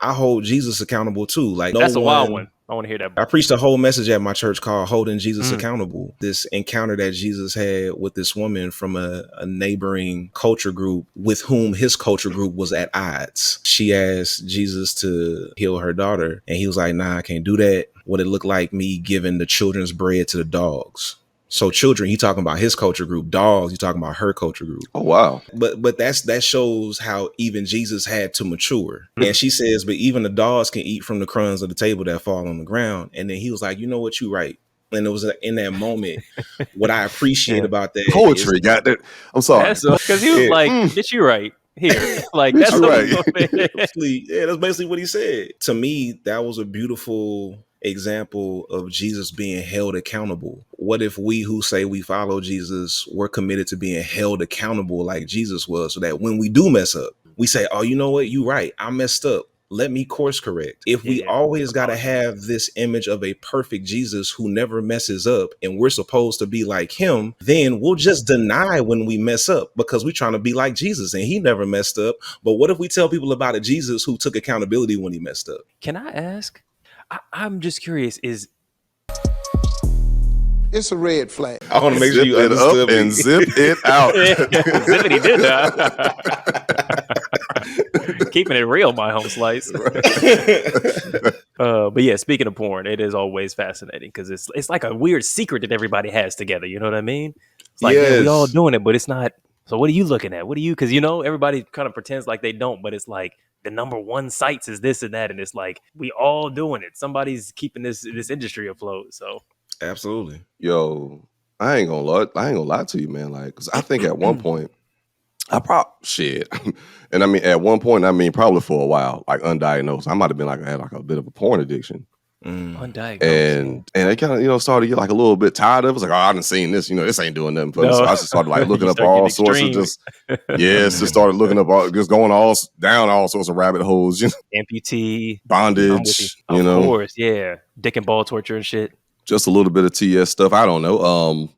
I hold Jesus accountable too. Like that's a wild one. I want to hear that. I preached a whole message at my church called Holding Jesus Accountable. This encounter that Jesus had with this woman from a neighboring culture group with whom his culture group was at odds. She asked Jesus to heal her daughter, and he was like, nah, I can't do that. Would it look like me giving the children's bread to the dogs? So children, he talking about his culture group. Dogs, he talking about her culture group. Oh, wow. But that shows how even Jesus had to mature. And she says, but even the dogs can eat from the crumbs of the table that fall on the ground. And then he was like, you know what, you right. And it was in that moment, what I appreciate about that. Poetry, got that. I'm sorry. Because he was like, bitch, you right. Here. Like, that's right. That's basically what he said. To me, that was a beautiful example of Jesus being held accountable. What if we who say we follow Jesus were committed to being held accountable like Jesus was, so that when we do mess up, we say, oh, you know what? You right. I messed up. Let me course correct. If we always got to have this image of a perfect Jesus who never messes up and we're supposed to be like him, then we'll just deny when we mess up because we're trying to be like Jesus and he never messed up. But what if we tell people about a Jesus who took accountability when he messed up? Can I ask? I'm just curious, it's a red flag. I want to make sure you understood me. And zip it out. Zippity did that. Keeping it real, my home slice. But yeah, speaking of porn, it is always fascinating because it's like a weird secret that everybody has together. You know what I mean? It's like, yeah, we all doing it, but it's not. So what are you looking at? What are you? Because, everybody kind of pretends like they don't, but it's like the number one sites is this and that. And it's like, we all doing it. Somebody's keeping this industry afloat. So. Absolutely. Yo, I ain't gonna lie to you, man. Like, cause I think at one point, shit. And I mean, at one point, probably for a while, like undiagnosed. I might have been like, I had like a bit of a porn addiction. Undiagnosed. And it kind of, started to get like a little bit tired of it. It was like, oh, I done seen this, this ain't doing nothing for me. So I just started like looking up all sorts of just started looking up just going down all sorts of rabbit holes. Amputee. Bondage. Of course, yeah. Dick and ball torture and shit. Just a little bit of TS stuff. I don't know.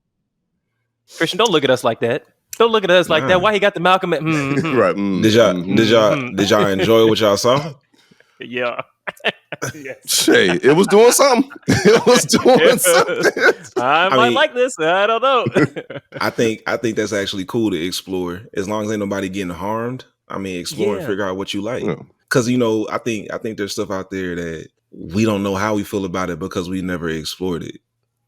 Kristian, don't look at us like that. Don't look at us like that. Why he got the Malcolm? Right. Did y'all enjoy what y'all saw? Yeah. Shay, it was doing something. I might like this. I don't know. I think that's actually cool to explore as long as ain't nobody getting harmed. I mean, explore and figure out what you like. Because I think there's stuff out there that we don't know how we feel about it because we never explored it.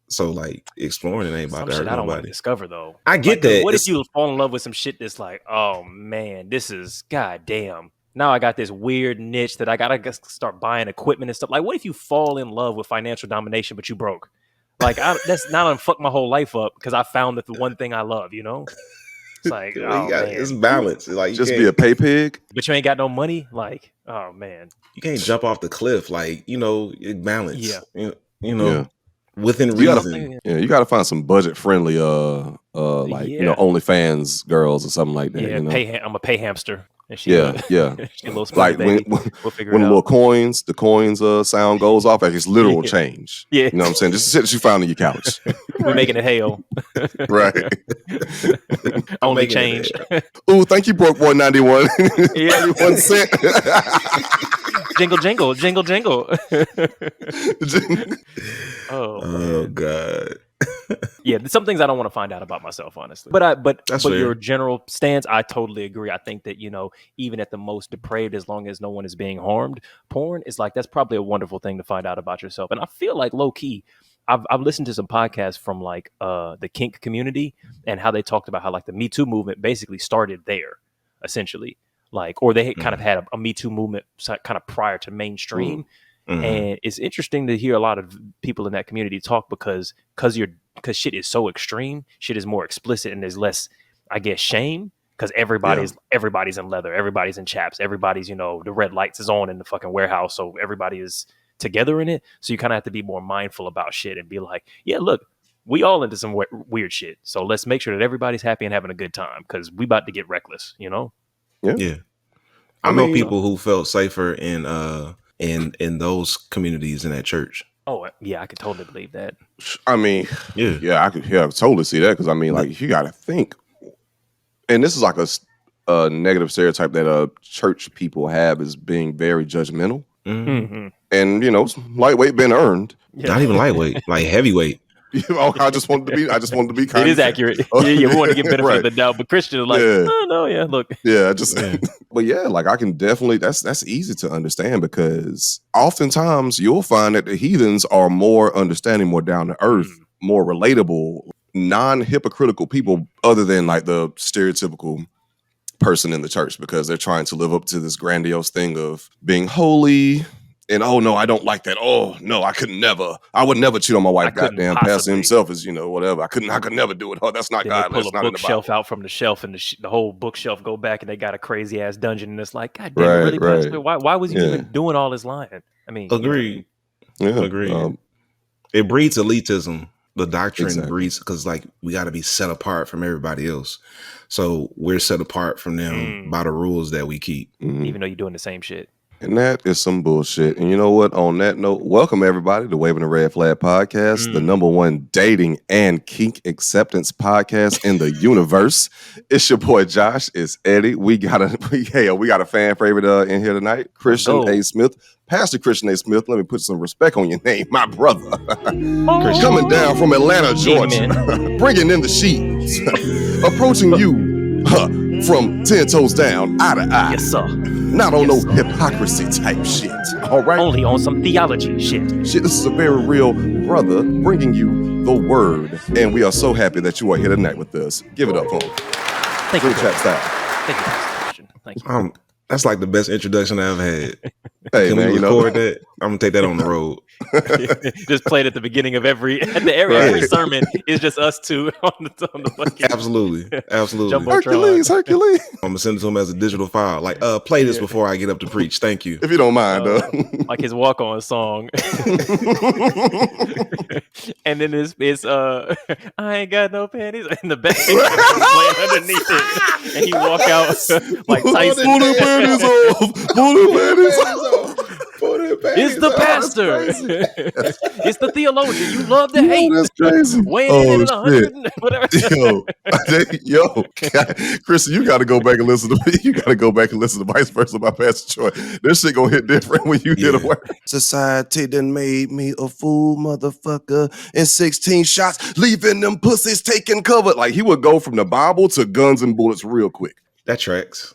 So like exploring it ain't about to hurt nobody. I don't want to discover though. I get that. What if you fall in love with some shit that's like, oh man, this is goddamn. Now I got this weird niche that I gotta start buying equipment and stuff. Like, what if you fall in love with financial domination, but you broke? Like, that's not gonna fuck my whole life up because I found that the one thing I love. It's like, it's balance. Like, just be a pay pig, but you ain't got no money. Like, oh man, you can't jump off the cliff. Like, balance. Yeah, within reason. You gotta find some budget friendly, OnlyFans girls or something like that. Yeah, I'm a pay hamster. And she, she like when the coins sound goes off, it's literal change. Yeah, you know what I'm saying? Just shit that you found on your couch. We're making it hail. Right. Only change. Ooh, thank you, broke boy 91. 91 cent. Jingle, jingle, jingle, jingle. Oh God. Yeah, some things I don't want to find out about myself, honestly. But your general stance, I totally agree. I think that, even at the most depraved, as long as no one is being harmed, porn is like, that's probably a wonderful thing to find out about yourself. And I feel like low key, I've listened to some podcasts from like the Kink community and how they talked about how like the Me Too movement basically started there, essentially. Like, or they kind of had a Me Too movement kind of prior to mainstream. Mm-hmm. And it's interesting to hear a lot of people in that community talk because shit is so extreme, shit is more explicit, and there's less, I guess, shame because everybody's in leather, everybody's in chaps, everybody's, the red lights is on in the fucking warehouse, so everybody is together in it. So you kind of have to be more mindful about shit and be like, yeah, look, we all into some weird shit, so let's make sure that everybody's happy and having a good time because we about to get reckless, Yeah. I know people who felt safer in those communities in that church. Oh yeah, I could totally believe that. I mean, I could totally see that because I mean, like, you got to think, and this is like negative stereotype that church people have is being very judgmental. Mm-hmm. And lightweight been earned. Yeah. Not even lightweight, like heavyweight. I just wanted to be kind. It is accurate. Yeah, we want to get benefit of the doubt, but Kristian is like, look. Yeah, but yeah, like I can definitely. That's easy to understand because oftentimes you'll find that the heathens are more understanding, more down to earth, more relatable, non-hypocritical people, other than like the stereotypical person in the church, because they're trying to live up to this grandiose thing of being holy. And oh no, I don't like that. Oh no, I would never cheat on my wife. Goddamn, pastor himself is whatever. I could never do it. Oh, that's not God. They pull a bookshelf out from the shelf, and the whole bookshelf go back, and they got a crazy ass dungeon, and it's like, God damn, really, pastor? Why was you even doing all this lying? I mean, agreed. Agreed. It breeds elitism. The doctrine breeds, because like we got to be set apart from everybody else. So we're set apart from them by the rules that we keep, even though you're doing the same shit. And that is some bullshit. And you know what? On that note, welcome everybody to Waving the Red Flag Podcast, the #1 dating and kink acceptance podcast in the universe. It's your boy Josh. It's Eddy. We got a fan favorite in here tonight, Kristian A. Smith. Pastor Kristian A. Smith. Let me put some respect on your name, my brother. Coming down from Atlanta, Georgia, bringing in the sheets, approaching you from 10 toes down, eye to eye. Yes, sir. Not on no hypocrisy type shit. All right. Only on some theology shit. This is a very real brother bringing you the word, and we are so happy that you are here tonight with us. Give it up for him. Thank you. Chat style. Thank you, Kristian. Thank you. That's like the best introduction I've had. Hey, Can man, we record that? I'm gonna take that on the road. Just play it at the beginning of every sermon. Is just us two on the fucking Absolutely. Hercules. I'm gonna send it to him as a digital file. Like, play this before I get up to preach. Thank you. If you don't mind, like his walk-on song. And then it's I ain't got no panties in the back playing underneath it, and he walk out like Tyson. Pull the panties off. Pull the panties off. It's the pastor. It's the theologian. You love to hate. That's crazy. Weighing in at 100, whatever. Yo, Kristian, you got to go back and listen to. You got to go back and listen to Vice Versa by Pastor Troy. This shit gonna hit different when you hear the word. Society done made me a fool, motherfucker. And 16 shots, leaving them pussies taking cover. Like he would go from the Bible to guns and bullets real quick. That tracks.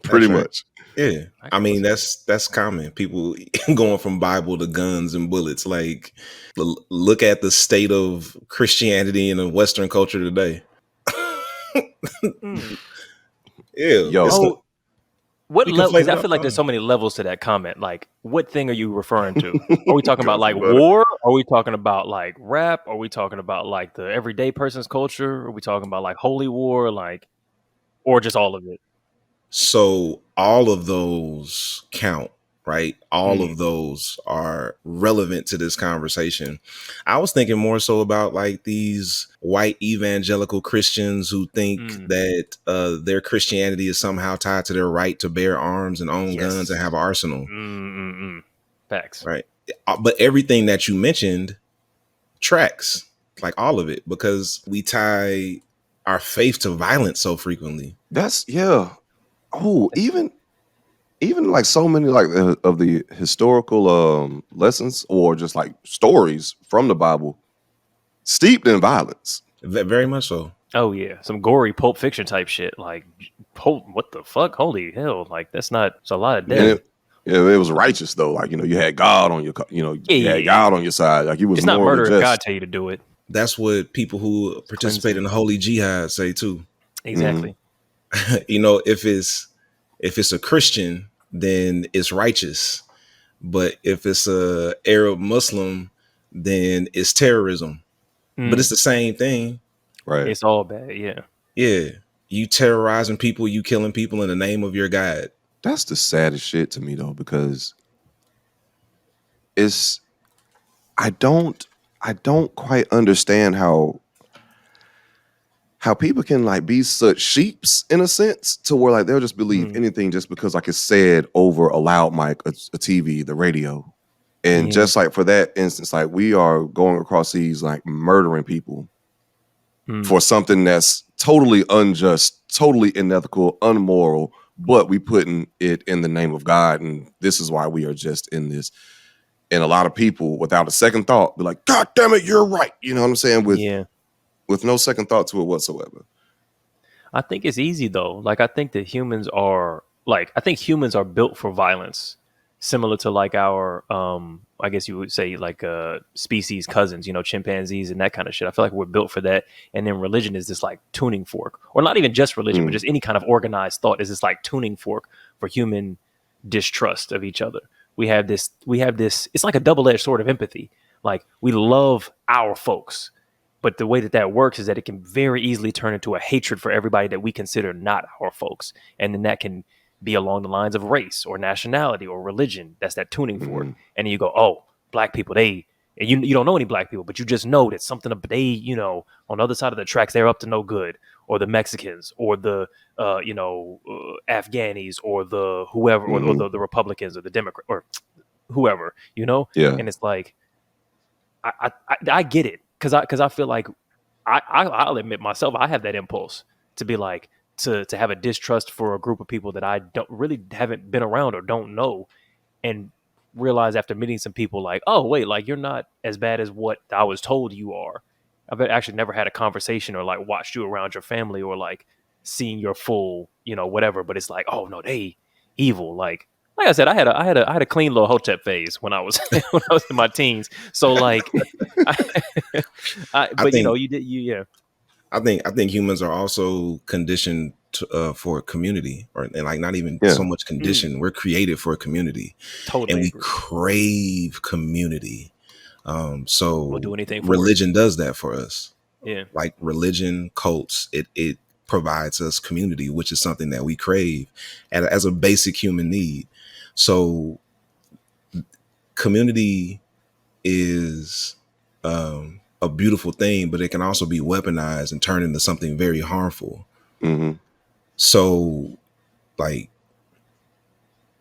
Pretty much. Yeah, I mean that's common. People going from Bible to guns and bullets. Like, look at the state of Christianity in the Western culture today. Yo, what level? I feel like there's so many levels to that comment. Like, what thing are you referring to? Are we talking about like war? Are we talking about like rap? Are we talking about like the everyday person's culture? Are we talking about like holy war? Like, or just all of it? So all of those count, right? All of those are relevant to this conversation. I was thinking more so about like these white evangelical Christians who think that their Christianity is somehow tied to their right to bear arms and own guns and have an arsenal. Facts. Right. But everything that you mentioned tracks, like all of it, because we tie our faith to violence so frequently. Even like so many like of the historical lessons or just like stories from the Bible steeped in violence. Very much so. Oh yeah, some gory Pulp Fiction type shit. Like, what the fuck? Holy hell! Like it's a lot of death. It was righteous though. Like you had God on your, you had God on your side. Like he was. It's not murder if God tell you to do it. That's what people who participate in the holy jihad say too. Exactly. If it's a Christian, then it's righteous. But if it's a Arab Muslim, then it's terrorism. But it's the same thing. Right. It's all bad. Yeah. Yeah. You terrorizing people, you killing people in the name of your God. That's the saddest shit to me though, because I don't quite understand how people can like be such sheeps in a sense to where like they'll just believe anything just because like it's said over a loud mic, a TV, the radio. And just like for that instance, like we are going across these like murdering people for something that's totally unjust totally unethical, unmoral, but we putting it in the name of God, and this is why we are just in this. And a lot of people, without a second thought, be like, God damn it, you're right. You know what I'm saying? With no second thought to it whatsoever. I think it's easy though. Like I think humans are built for violence, similar to like our I guess you would say like species cousins, chimpanzees and that kind of shit. I feel like we're built for that. And then religion is this like tuning fork, or not even just religion, but just any kind of organized thought is this like tuning fork for human distrust of each other. We have this, it's like a double-edged sword of empathy. Like we love our folks, but the way that works is that it can very easily turn into a hatred for everybody that we consider not our folks. And then that can be along the lines of race or nationality or religion. That's that tuning fork. And then you go, oh, black people, and you don't know any black people, but you just know that something, on the other side of the tracks, they're up to no good. Or the Mexicans, or the Afghanis, or the whoever, or the Republicans, or the Democrat, or whoever, Yeah. And it's like, I get it, because I feel like I'll admit myself, I have that impulse to be like to have a distrust for a group of people that I haven't been around or don't know, and realize after meeting some people like, oh wait, like you're not as bad as what I was told you are. I've actually never had a conversation or like watched you around your family or like seen your full, whatever. But it's like, oh no, they evil. Like I said, I had a clean little hotep phase when I was when I was in my teens. So like, I think humans are also conditioned for community, and like not even so much conditioned. We're created for a community, totally, and we crave community. So we'll do anything for religion does that for us. Yeah, like religion, cults, it provides us community, which is something that we crave as a basic human need. So community is a beautiful thing, but it can also be weaponized and turned into something very harmful. So like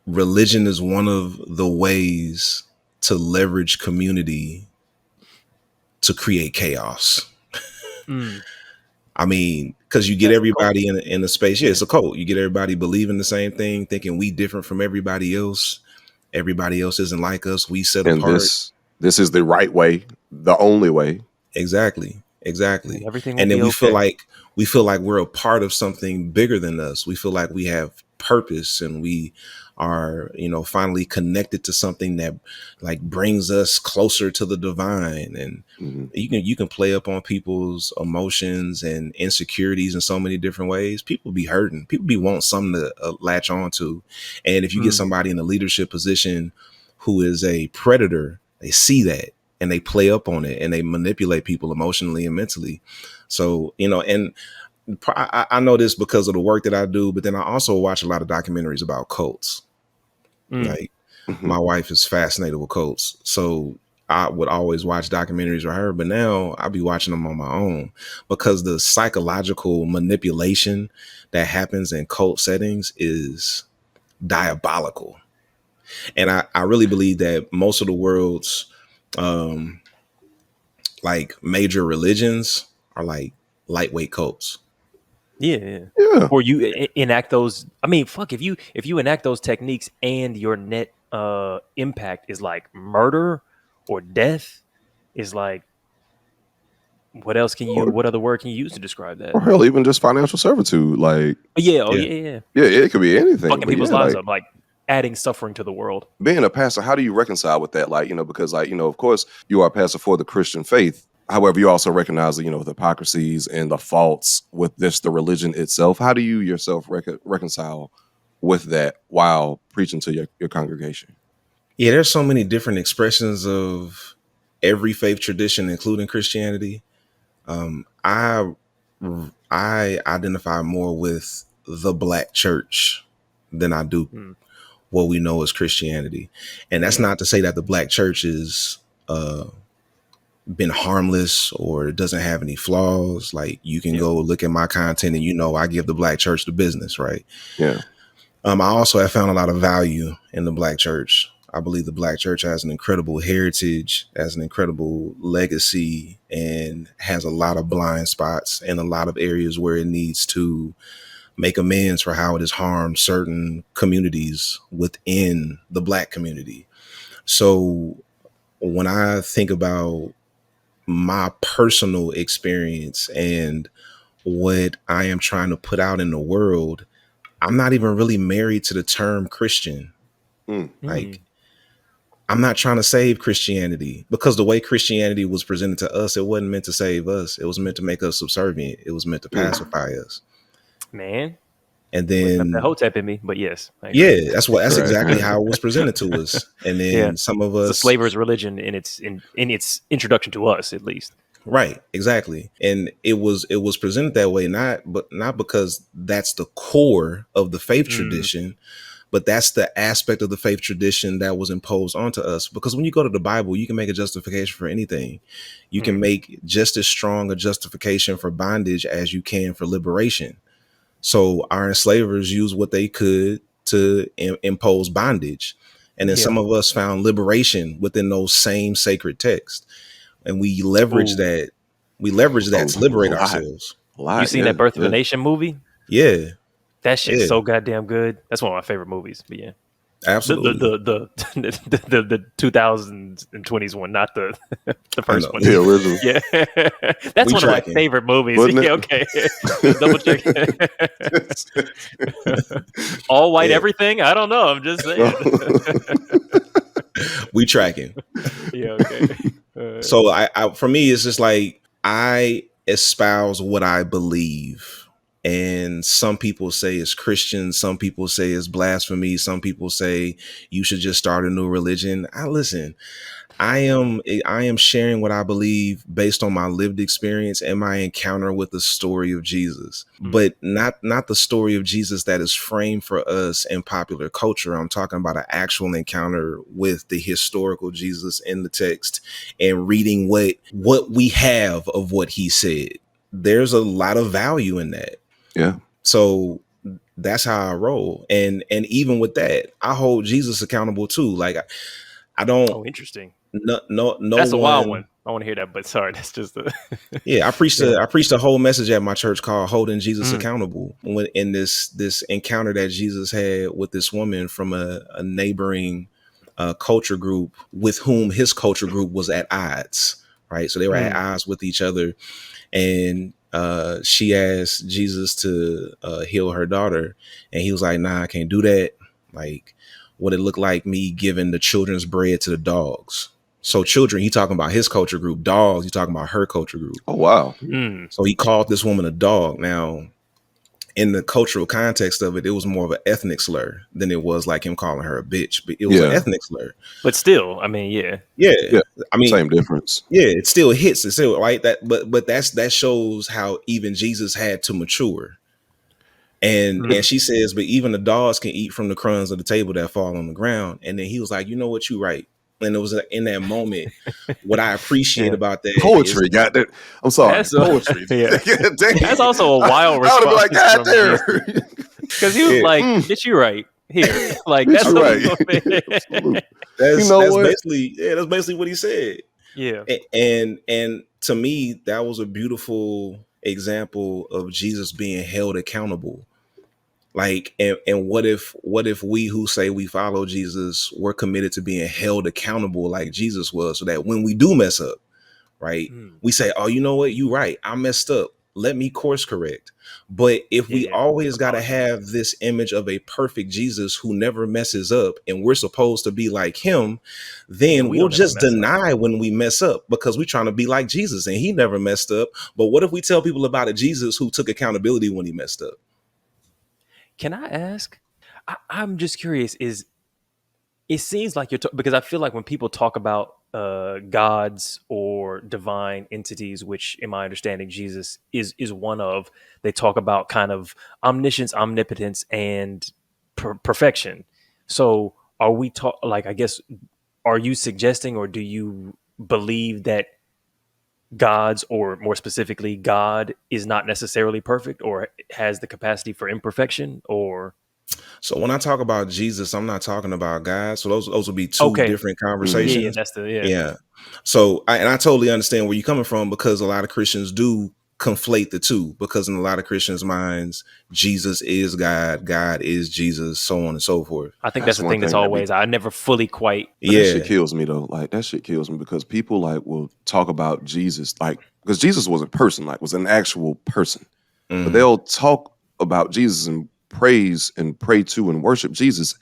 religion is one of the ways to leverage community to create chaos. I mean, because you get everybody in a space. Yeah, it's a cult. You get everybody believing the same thing, thinking we different from everybody else. Everybody else isn't like us. We set apart. This is the right way, the only way. Exactly. And everything and then we feel like we're a part of something bigger than us. We feel like we have purpose, and we are, finally connected to something that like brings us closer to the divine. And you can play up on people's emotions and insecurities in so many different ways. People be hurting. People be want something to latch on to. And if you get somebody in a leadership position who is a predator, they see that and they play up on it and they manipulate people emotionally and mentally. So, and I know this because of the work that I do, but then I also watch a lot of documentaries about cults. Like my wife is fascinated with cults. So I would always watch documentaries with her, but now I'll be watching them on my own because the psychological manipulation that happens in cult settings is diabolical. And I really believe that most of the world's like major religions are like lightweight cults. Yeah. Or you enact those. I mean, fuck, if you enact those techniques and your net impact is like murder or death, is like, what other word can you use to describe that? Or hell, even just financial servitude. Like, yeah, it could be anything. Fucking people's lives up, like adding suffering to the world. Being a pastor, how do you reconcile with that? Like, because like, of course you are a pastor for the Christian faith. However, you also recognize the, the hypocrisies and the faults with the religion itself. How do you yourself reconcile with that while preaching to your congregation? Yeah, there's so many different expressions of every faith tradition, including Christianity. I identify more with the Black church than I do what we know as Christianity. And that's not to say that the Black church is been harmless or doesn't have any flaws. Like you can go look at my content and I give the Black church the business, right? Yeah. I also have found a lot of value in the Black church. I believe the Black church has an incredible heritage, has an incredible legacy, and has a lot of blind spots and a lot of areas where it needs to make amends for how it has harmed certain communities within the Black community. So when I think about my personal experience and what I am trying to put out in the world, I'm not even really married to the term Christian. Like, I'm not trying to save Christianity, because the way Christianity was presented to us, it wasn't meant to save us. It was meant to make us subservient. It was meant to pacify us. Man. And then the Hotep in me, but yes. Yeah, that's exactly how it was presented to us. And then some of us, it's a slaver's religion in its introduction to us, at least. Right, exactly. And it was presented that way, not because that's the core of the faith tradition, but that's the aspect of the faith tradition that was imposed onto us. Because when you go to the Bible, you can make a justification for anything. You can make just as strong a justification for bondage as you can for liberation. So our enslavers used what they could to impose bondage. And then some of us found liberation within those same sacred texts. And we leverage that. We leverage that to liberate ourselves. You seen that Birth of a Nation movie? Yeah. That shit's so goddamn good. That's one of my favorite movies. But yeah. Absolutely. The 2020s one, not the first one. The original. Yeah. That's one of my favorite movies. Yeah, okay. Double check. All white everything? I don't know. I'm just saying. We tracking. Yeah, okay. So I for me, it's just like, I espouse what I believe. And some people say it's Christian. Some people say it's blasphemy. Some people say you should just start a new religion. I am sharing what I believe based on my lived experience and my encounter with the story of Jesus, but not the story of Jesus that is framed for us in popular culture. I'm talking about an actual encounter with the historical Jesus in the text and reading what we have of what he said. There's a lot of value in that. Yeah. So that's how I roll. And even with that, I hold Jesus accountable too. Like, I don't. Oh, interesting. No. That's a wild one. I want to hear that, but sorry, that's just yeah. I preached a whole message at my church called "Holding Jesus Accountable." When in this encounter that Jesus had with this woman from a neighboring culture group with whom his culture group was at odds, right? So they were at odds with each other, and she asked Jesus to heal her daughter, and he was like, "Nah, I can't do that." Like, what it looked like me giving the children's bread to the dogs. So children, he talking about his culture group. Dogs, he talking about her culture group. Oh, wow. So he called this woman a dog. Now, in the cultural context of it, it was more of an ethnic slur than it was like him calling her a bitch. But it was an ethnic slur. But still, I mean, yeah. I mean, same difference. Yeah, it still hits. It's still right. But that shows how even Jesus had to mature. And she says, but even the dogs can eat from the crumbs of the table that fall on the ground. And then he was like, you know what, you right. And it was in that moment, what I appreciate about that poetry. Got that? I'm sorry, poetry. That's also a wild response. I would be like, God damn, because he was like, "Get you right here." Like that's right. That's basically what he said. Yeah, and to me, that was a beautiful example of Jesus being held accountable. Like, and what if we who say we follow Jesus were committed to being held accountable like Jesus was, so that when we do mess up, right, we say, oh, you know what, you right, I messed up, let me course correct. But if we always got to have this image of a perfect Jesus who never messes up, and we're supposed to be like him, then we'll just deny when we mess up, because we're trying to be like Jesus and he never messed up. But what if we tell people about a Jesus who took accountability when he messed up? Can I ask? I'm just curious. It seems like you're because I feel like when people talk about gods or divine entities, which in my understanding Jesus is one of, they talk about kind of omniscience, omnipotence, and perfection. So are we I guess, are you suggesting, or do you believe that gods, or more specifically God, is not necessarily perfect or has the capacity for imperfection? Or so when I talk about Jesus, I'm not talking about God. So those will be two different conversations. Yeah. So I totally understand where you're coming from, because a lot of Christians do conflate the two, because in a lot of Christians' minds, Jesus is God, God is Jesus, so on and so forth. I think that's the thing that's always, I never fully quite. But that shit kills me though. Like that shit kills me, because people like will talk about Jesus, like, because Jesus was a person, like was an actual person. But they'll talk about Jesus and praise and pray to and worship Jesus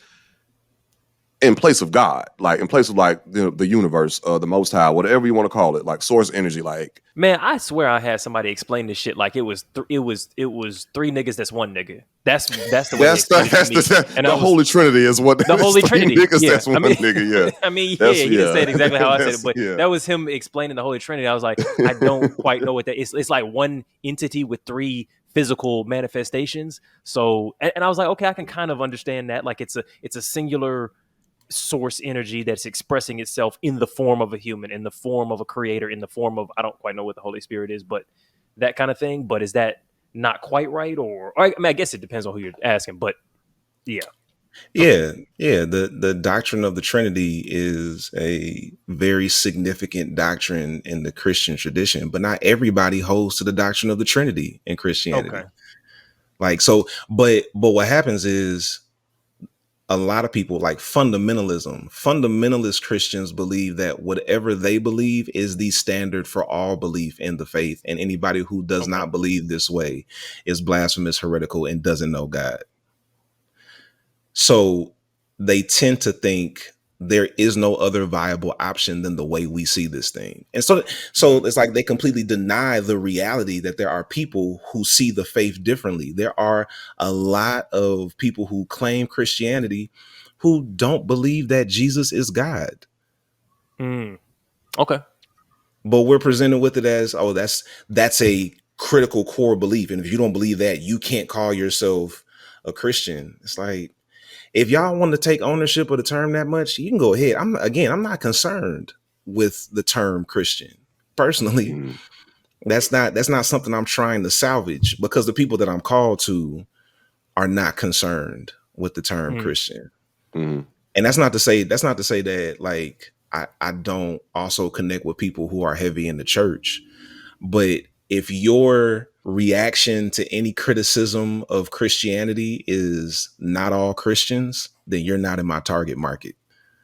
in place of God, like in place of like the universe, the Most High, whatever you want to call it, like source energy. Like, man, I swear I had somebody explain this shit like it was three niggas that's one nigga. That's the way the Holy Trinity is what the Holy Trinity. Niggas, that's one nigga. Yeah, I mean, yeah, he didn't say it exactly how I said it, but that was him explaining the Holy Trinity. I was like, I don't quite know what that is. It's like one entity with three physical manifestations. So, and I was like, okay, I can kind of understand that. Like it's a singular source energy that's expressing itself in the form of a human, in the form of a creator, in the form of, I don't quite know what the Holy Spirit is, but that kind of thing. But is that not quite right? Or I mean, I guess it depends on who you're asking, but yeah. The doctrine of the Trinity is a very significant doctrine in the Christian tradition, but not everybody holds to the doctrine of the Trinity in Christianity. Okay. Like, so, but what happens is, a lot of people, like fundamentalist Christians, believe that whatever they believe is the standard for all belief in the faith. And anybody who does not believe this way is blasphemous, heretical, and doesn't know God. So they tend to think there is no other viable option than the way we see this thing. And so it's like they completely deny the reality that there are people who see the faith differently. There are a lot of people who claim Christianity who don't believe that Jesus is God. Okay. But we're presented with it as, oh, that's a critical core belief. And if you don't believe that, you can't call yourself a Christian. It's like, if y'all want to take ownership of the term that much, you can go ahead. I'm not concerned with the term Christian personally. That's not something I'm trying to salvage, because the people that I'm called to are not concerned with the term Christian. And that's not to say that like I don't also connect with people who are heavy in the church. But if your reaction to any criticism of Christianity is not all Christians, then you're not in my target market.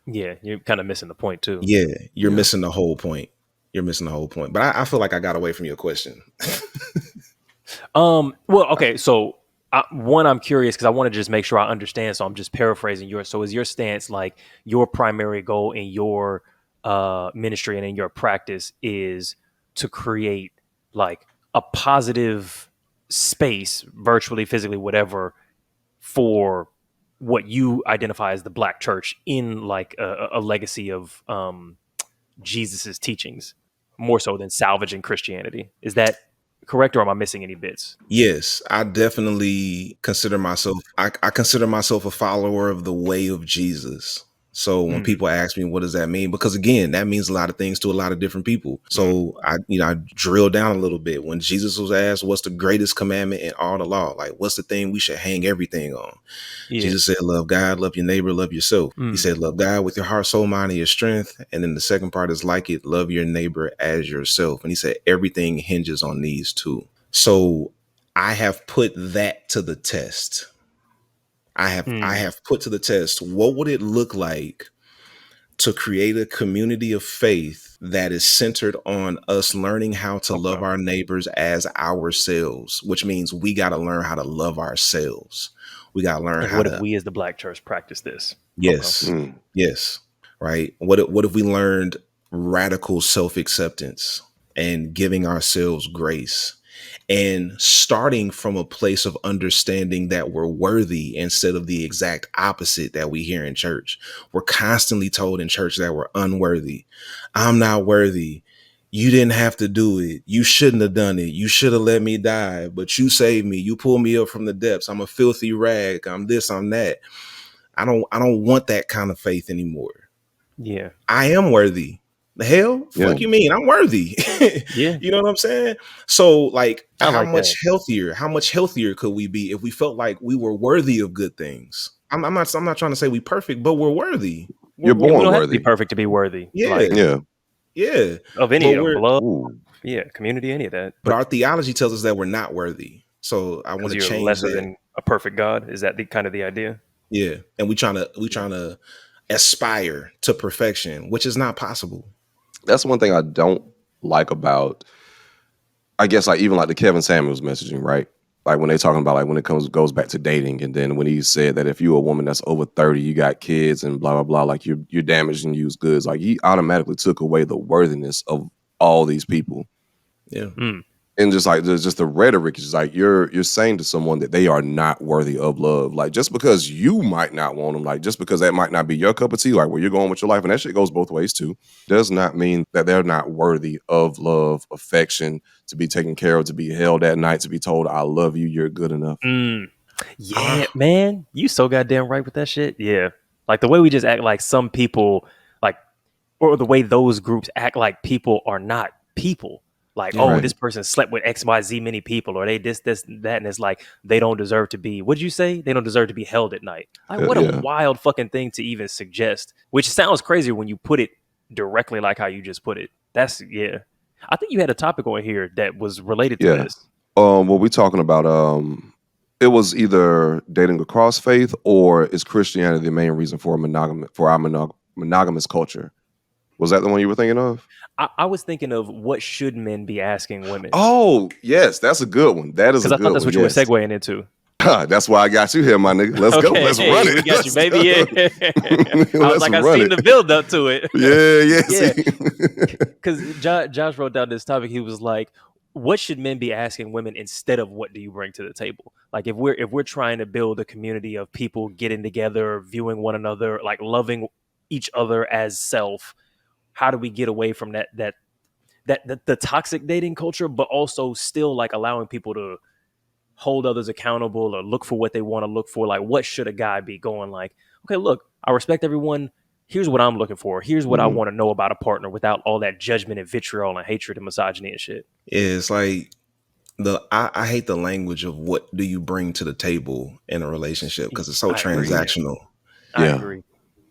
Yeah, you're kind of missing the point too. Yeah, you're missing the whole point. You're missing the whole point. But I feel like I got away from your question. Well, okay, so I'm curious because I want to just make sure I understand. So I'm just paraphrasing yours. So is your stance like your primary goal in your ministry and in your practice is to create like a positive space, virtually, physically, whatever, for what you identify as the Black church in like a legacy of Jesus's teachings, more so than salvaging Christianity? Is that correct, or am I missing any bits? Yes, I definitely consider myself, I consider myself a follower of the way of Jesus. So when people ask me, what does that mean? Because again, that means a lot of things to a lot of different people. So I drill down a little bit. When Jesus was asked, what's the greatest commandment in all the law? Like, what's the thing we should hang everything on? Yeah. Jesus said, love God, love your neighbor, love yourself. He said, love God with your heart, soul, mind, and your strength. And then the second part is like it, love your neighbor as yourself. And he said, everything hinges on these two. So I have put that to the test. I have put to the test, what would it look like to create a community of faith that is centered on us learning how to love our neighbors as ourselves, which means we got to learn how to love ourselves. We got to learn what if we as the Black church practice this? Yes. Yes. Right. What if we learned radical self-acceptance and giving ourselves grace? And starting from a place of understanding that we're worthy instead of the exact opposite that we hear in church. We're constantly told in church that we're unworthy. I'm not worthy. You didn't have to do it. You shouldn't have done it. You should have let me die, but you saved me. You pulled me up from the depths. I'm a filthy rag. I'm this, I'm that. I don't want that kind of faith anymore. Yeah. I am worthy. The hell? Fuck you mean? I'm worthy. Yeah. You know what I'm saying? So like, how much that. How much healthier could we be if we felt like we were worthy of good things? I'm not trying to say we perfect, but we're worthy. You're born we don't worthy. have to be perfect to be worthy. Yeah. Like, Yeah. Of any of blood. Yeah, community, any of that. But our theology tells us that we're not worthy. So I want to change lesser that. than a perfect God. Is that the kind of the idea? Yeah, and we trying to aspire to perfection, which is not possible. That's one thing I don't like about, I guess, like even like the Kevin Samuels messaging, right? Like when they talking about like when it goes back to dating, and then when he said that if you're a woman that's over 30, you got kids and blah blah blah, like you're damaged and used goods, like he automatically took away the worthiness of all these people. Yeah. And just like just the rhetoric is like you're saying to someone that they are not worthy of love. Like just because you might not want them, like just because that might not be your cup of tea, like where you're going with your life, and that shit goes both ways too, does not mean that they're not worthy of love, affection, to be taken care of, to be held at night, to be told, I love you, you're good enough. Yeah, man. You so goddamn right with that shit. Yeah. Like the way we just act like some people, like, or the way those groups act like people are not people. Like, Right. this person slept with XYZ many people, or they this, that, and it's like they don't deserve to be. What'd you say? They don't deserve to be held at night. Like, what a wild fucking thing to even suggest. Which sounds crazy when you put it directly like how you just put it. That's I think you had a topic on here that was related to this. What we talking about? It was either dating across faith or is Christianity the main reason for our monogamous culture? Was that the one you were thinking of? I was thinking of what should men be asking women. Oh, yes, that's a good one. That is a good one. Because I thought that's what you were segueing into. That's why I got you here, my nigga. Let's go. Let's run it. We got you, baby. Yeah. I was like, I seen the build up to it. Yeah. Because Josh wrote down this topic. He was like, what should men be asking women instead of what do you bring to the table? Like if we're trying to build a community of people getting together, viewing one another, like loving each other as self, how do we get away from that the toxic dating culture, but also still like allowing people to hold others accountable or look for what they want to look for? Like, what should a guy be going like, okay, look, I respect everyone. Here's what I'm looking for. Here's what I want to know about a partner without all that judgment and vitriol and hatred and misogyny and shit. Yeah, it's like I hate the language of what do you bring to the table in a relationship because it's so transactional. I agree.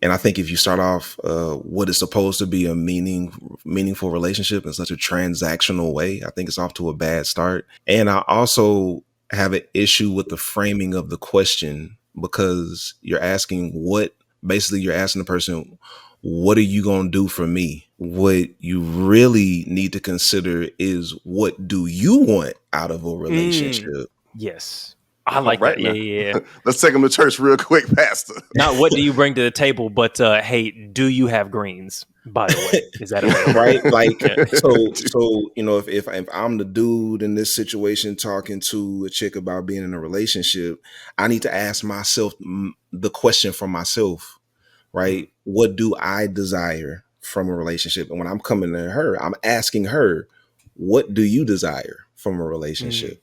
And I think if you start off what is supposed to be a meaningful relationship in such a transactional way, I think it's off to a bad start. And I also have an issue with the framing of the question because you're asking the person, what are you going to do for me? What you really need to consider is what do you want out of a relationship? Yes. I like that. Yeah. Let's take them to church real quick, Pastor. Not what do you bring to the table, but hey, do you have greens? By the way, is that available? Right? Like, so you know, if I'm the dude in this situation talking to a chick about being in a relationship, I need to ask myself the question for myself, right? What do I desire from a relationship? And when I'm coming to her, I'm asking her, what do you desire from a relationship?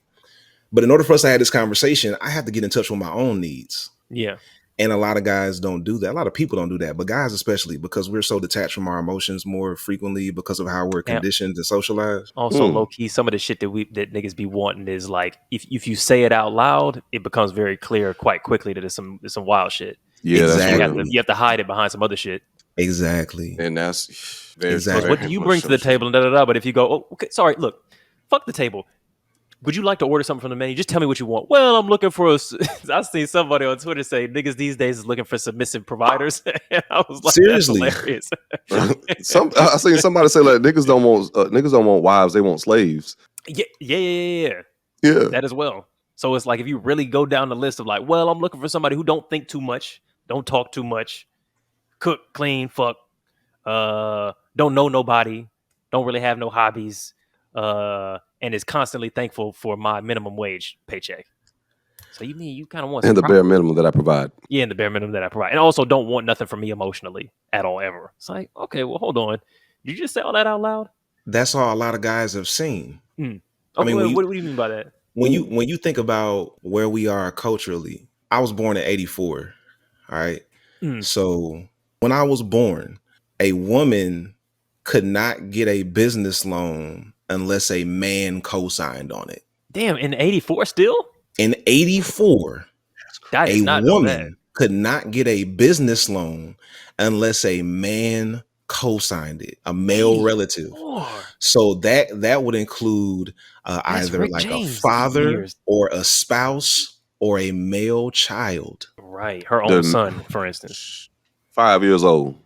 But in order for us to have this conversation, I have to get in touch with my own needs. Yeah. And a lot of guys don't do that. A lot of people don't do that, but guys especially, because we're so detached from our emotions more frequently because of how we're conditioned and socialized. Also, low key, some of the shit that niggas be wanting is like, if you say it out loud, it becomes very clear quite quickly that it's some wild shit. Yeah, exactly. You have to hide it behind some other shit. Exactly. And that's exactly. What do you bring to the table and da-da-da? But if you go, oh, okay, sorry, look, fuck the table. Would you like to order something from the menu? Just tell me what you want. Well, I'm looking for I seen somebody on Twitter say niggas these days is looking for submissive providers. And I was like, seriously, that's hilarious. I seen somebody say like niggas don't want wives, they want slaves. Yeah. That as well. So it's like if you really go down the list of like, well, I'm looking for somebody who don't think too much, don't talk too much, cook, clean, fuck, don't know nobody, don't really have no hobbies, and is constantly thankful for my minimum wage paycheck. So you mean you kind of want and the bare minimum that I provide. Yeah, and the bare minimum that I provide. And also don't want nothing from me emotionally at all ever. It's like, okay, well, hold on. Did you just say all that out loud? That's all a lot of guys have seen. Okay, I mean, what do you mean by that? When you think about where we are culturally, I was born in 84. All right. So when I was born, a woman could not get a business loan unless a man co-signed on it. Damn, in 84 still? In 84, a woman could not get a business loan unless a man co-signed it, a male relative. So that would include either Rick like James a father years. or a spouse or a male child. Right. Her own son, for instance. 5 years old.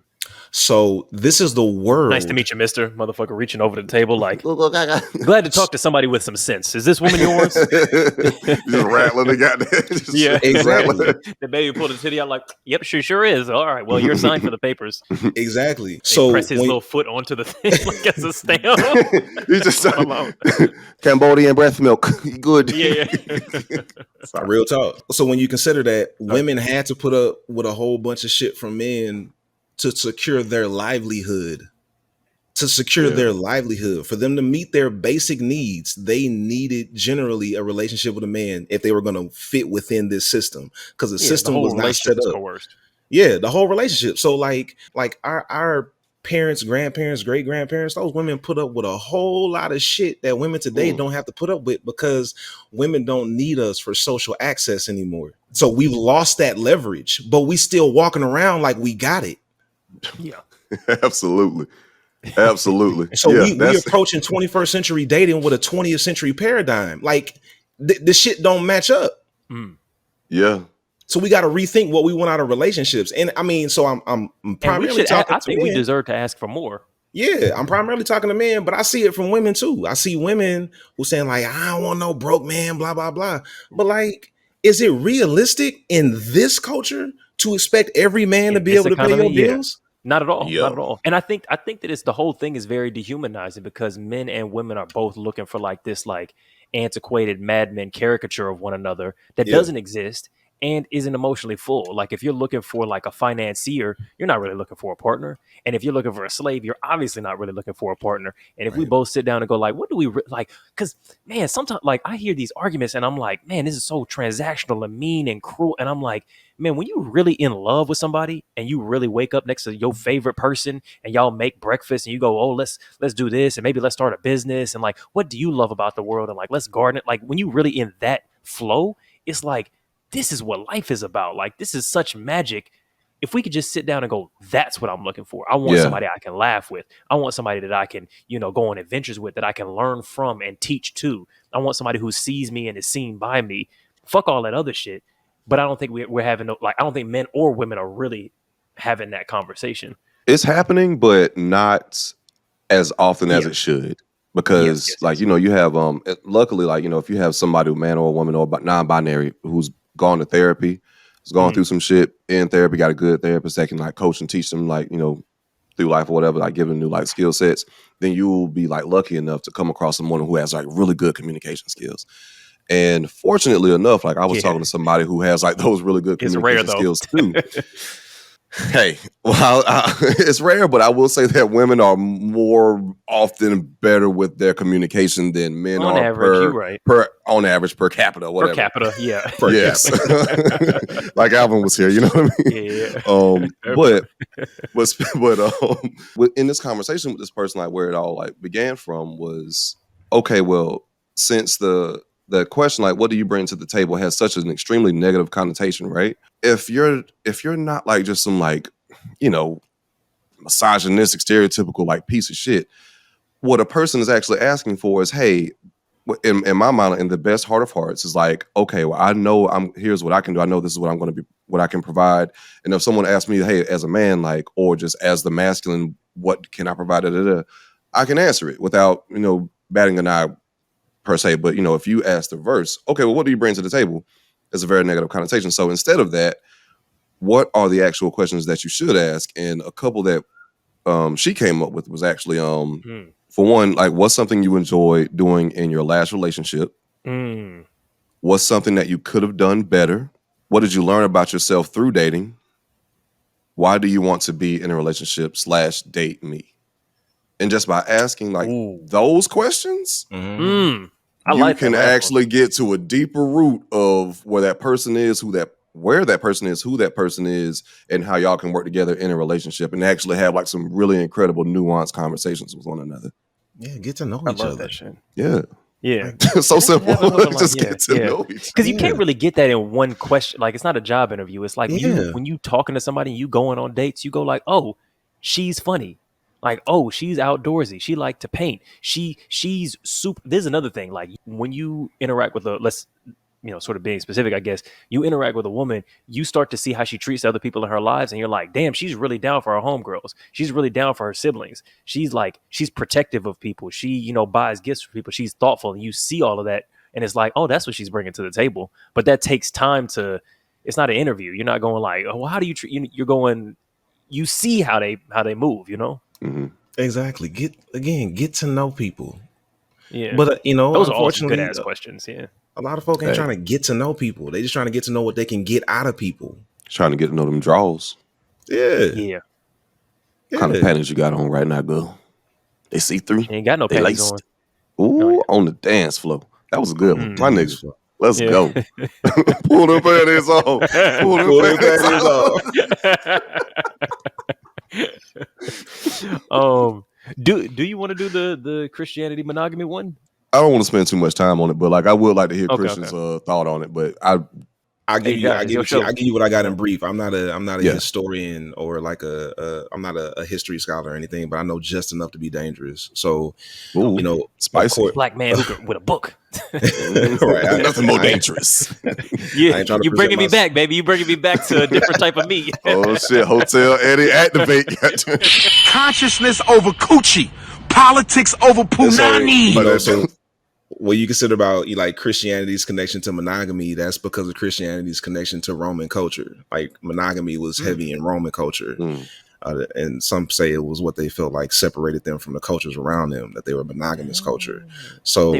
So this is the world. Nice to meet you, mister. Motherfucker reaching over the table like, glad to talk to somebody with some sense. Is this woman yours? Just rattling the goddamn. Yeah, exactly. The baby pulled his titty out like, yep, sure is. All right, well, you're signed for the papers. Exactly. They so press his little foot onto the thing like it's a stamp. He just Cambodian breast milk. Good. Yeah. Real talk. So when you consider that women had to put up with a whole bunch of shit from men to secure their livelihood, for them to meet their basic needs, they needed generally a relationship with a man if they were going to fit within this system, because the system was not set up. Coerced. Yeah, the whole relationship. So like our parents, grandparents, great grandparents, those women put up with a whole lot of shit that women today don't have to put up with, because women don't need us for social access anymore. So we've lost that leverage, but we still walking around like we got it. Yeah. Absolutely. So we approaching 21st century dating with a 20th century paradigm. Like the shit don't match up. Yeah. So we got to rethink what we want out of relationships. And I mean, so I'm primarily talking. I think we deserve to ask for more. Yeah, I'm primarily talking to men, but I see it from women too. I see women who saying like, I don't want no broke man, blah blah blah. But like, is it realistic in this culture to expect every man to be able to pay your bills? Not at all. Not at all. And I think that it's the whole thing is very dehumanizing, because men and women are both looking for like this like antiquated Mad Men caricature of one another that doesn't exist and isn't emotionally full. Like if you're looking for like a financier, you're not really looking for a partner. And if you're looking for a slave, you're obviously not really looking for a partner. And if we both sit down and go like, what do we like? Because man, sometimes like I hear these arguments and I'm like, man, this is so transactional and mean and cruel. And I'm like, man, when you really in love with somebody and you really wake up next to your favorite person and y'all make breakfast and you go, oh, let's do this and maybe let's start a business, and like, what do you love about the world? And like, let's garden it. Like when you really in that flow, it's like, this is what life is about. Like, this is such magic. If we could just sit down and go, that's what I'm looking for. I want somebody I can laugh with. I want somebody that I can, go on adventures with, that I can learn from and teach to. I want somebody who sees me and is seen by me. Fuck all that other shit. But I don't think we're having, I don't think men or women are really having that conversation. It's happening, but not as often as it should. Because you have, luckily, if you have somebody, a man or a woman or non-binary, who's gone to therapy, has gone through some shit in therapy, got a good therapist that can coach and teach them through life or whatever, give them new skill sets, then you'll be lucky enough to come across someone who has really good communication skills. And fortunately enough, I was talking to somebody who has those really good communication skills too. Hey, well, it's rare, but I will say that women are more often better with their communication than men on are average, on average per capita, whatever. Per capita, yeah. Yes. Like Alvin was here, you know what I mean? Yeah. But in this conversation with this person, where it all began from was, okay, well, since the question, what do you bring to the table, has such an extremely negative connotation, right? If you're not just some misogynistic, stereotypical piece of shit, what a person is actually asking for is, hey, in my mind, in the best heart of hearts, is okay, well, I know here's what I can do. I know this is what I'm going to be, what I can provide. And if someone asks me, hey, as a man, or just as the masculine, what can I provide? I can answer it without batting an eye per se. But if you ask the verse, okay, well, what do you bring to the table? It's a very negative connotation. So instead of that, what are the actual questions that you should ask? And a couple that she came up with was actually, for one, what's something you enjoyed doing in your last relationship? What's something that you could have done better? What did you learn about yourself through dating? Why do you want to be in a relationship / date me? And just by asking those questions, you can actually get to a deeper root of where that person is, who that person is, and how y'all can work together in a relationship and actually have some really incredible nuanced conversations with one another. Yeah, get to know each other. That shit. Yeah. Yeah. So simple. Just get to know each other. Because you can't really get that in one question. It's not a job interview. It's when you talking to somebody and you going on dates, you go oh, she's funny. Like, oh, she's outdoorsy. She liked to paint. She's super. There's another thing. Like when you interact with sort of being specific, I guess, you interact with a woman, you start to see how she treats other people in her lives. And you're like, damn, she's really down for her homegirls. She's really down for her siblings. She's protective of people. She, buys gifts for people. She's thoughtful. And you see all of that. And it's like, oh, that's what she's bringing to the table. But that takes time it's not an interview. You're not going like, oh, well, how do you treat, you're going, you see how they move, Mm-hmm. Exactly. Get to know people. Yeah. But those are all good ass questions. Yeah. A lot of folk ain't trying to get to know people. They just trying to get to know what they can get out of people. Trying to get to know them draws. Yeah. What kind of panties you got on right now, girl? They see through. Ain't got no panties on. Ooh, on the dance floor. That was a good one. My niggas. Let's go. Pull them panties off. Pull them panties off. Do you want to do the Christianity monogamy one? I don't want to spend too much time on it, but I would like to hear Kristian's thought on it. But I'll give you what I got in brief. I'm not a historian or I'm not a history scholar or anything, but I know just enough to be dangerous. So, spicy black man with a book. Right, nothing more dangerous. Yeah, you bringing me back, baby. You bringing me back to a different type of me. Oh shit! Hotel Eddy, activate. Consciousness over coochie, politics over punani. So what you consider about Christianity's connection to monogamy, that's because of Christianity's connection to Roman culture. Like monogamy was heavy in Roman culture. And some say it was what they felt like separated them from the cultures around them, that they were monogamous culture. So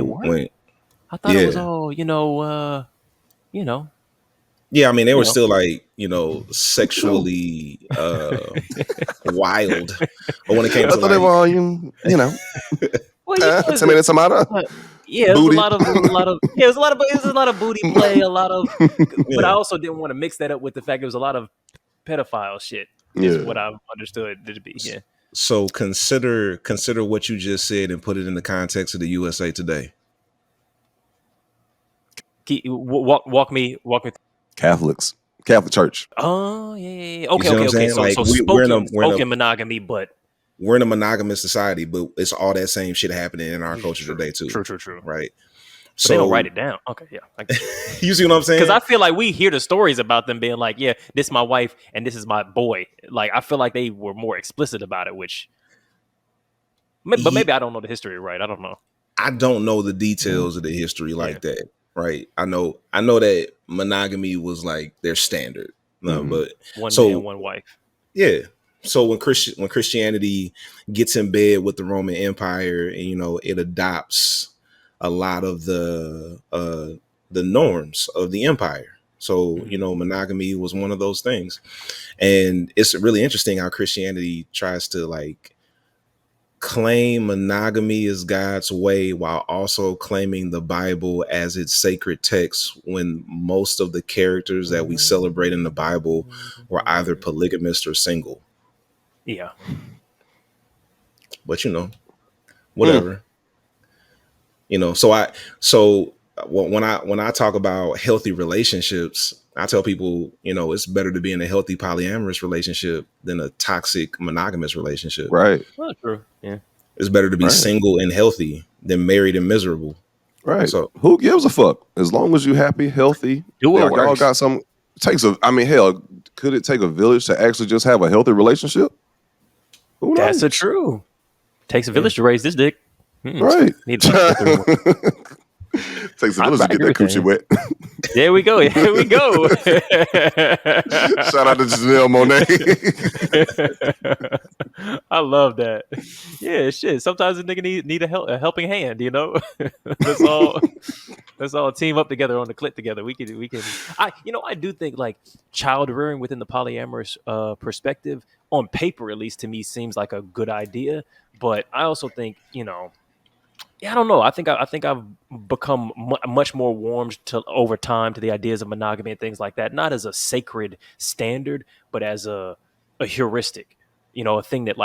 I thought it was all, Yeah, I mean, they were still sexually wild. But when it came to they were all, intimidating somebody. Yeah, it was a lot of booty play, a lot of, but I also didn't want to mix that up with the fact there was a lot of pedophile shit. Is what I've understood it to be. Yeah. So consider what you just said and put it in the context of the USA today. Walk me. Catholics, Catholic Church. Oh yeah. Okay. So we're spoken monogamy, but we're in a monogamous society, but it's all that same shit happening in our culture today too. True. Right. But they don't write it down. Okay, yeah. You see what I'm saying? Because I feel like we hear the stories about them being like, yeah, this is my wife and this is my boy. Like, I feel like they were more explicit about it, but maybe I don't know the history right. I don't know. I don't know the details of the history like that. Right. I know that monogamy was like their standard. But one man, one wife. Yeah. So when Christianity gets in bed with the Roman Empire and it adopts a lot of the norms of the empire. So, monogamy was one of those things. And it's really interesting how Christianity tries to claim monogamy as God's way while also claiming the Bible as its sacred text, when most of the characters that we celebrate in the Bible were either polygamist or single. Yeah. But whatever. So when I talk about healthy relationships, I tell people, it's better to be in a healthy polyamorous relationship than a toxic monogamous relationship. Right. Well, true. Yeah. It's better to be single and healthy than married and miserable. Right. So who gives a fuck? As long as you happy, healthy, do what works. Y'all got some. Could it take a village to actually just have a healthy relationship? Who knows? That's true. Takes a village to raise this dick. Right. Takes a village to get that coochie wet. There we go. Here we go. Shout out to Janelle Monáe. I love that. Yeah, shit. Sometimes a nigga need a helping hand. Let's all team up together on the clit together. We can. I do think child rearing within the polyamorous perspective, on paper at least, to me seems like a good idea. But I also think I don't know. I think I've become much more warmed over time to the ideas of monogamy and things like that. Not as a sacred standard, but as a heuristic. A thing that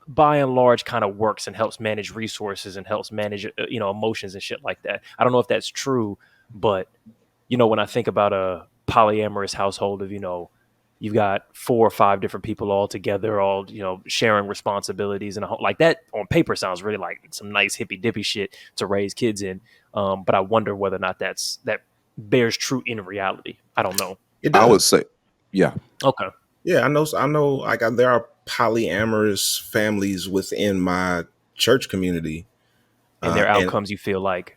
by and large kind of works and helps manage resources and helps manage emotions and shit like that. I don't know if that's true, but when I think about a polyamorous household of you've got 4 or 5 different people all together, all, you know, sharing responsibilities and like that on paper sounds really like some nice hippy dippy shit to raise kids in. But I wonder whether or not that bears true in reality. I don't know. I would say, yeah. Okay. Yeah, I know. Like there are polyamorous families within my church community, and their outcomes you feel like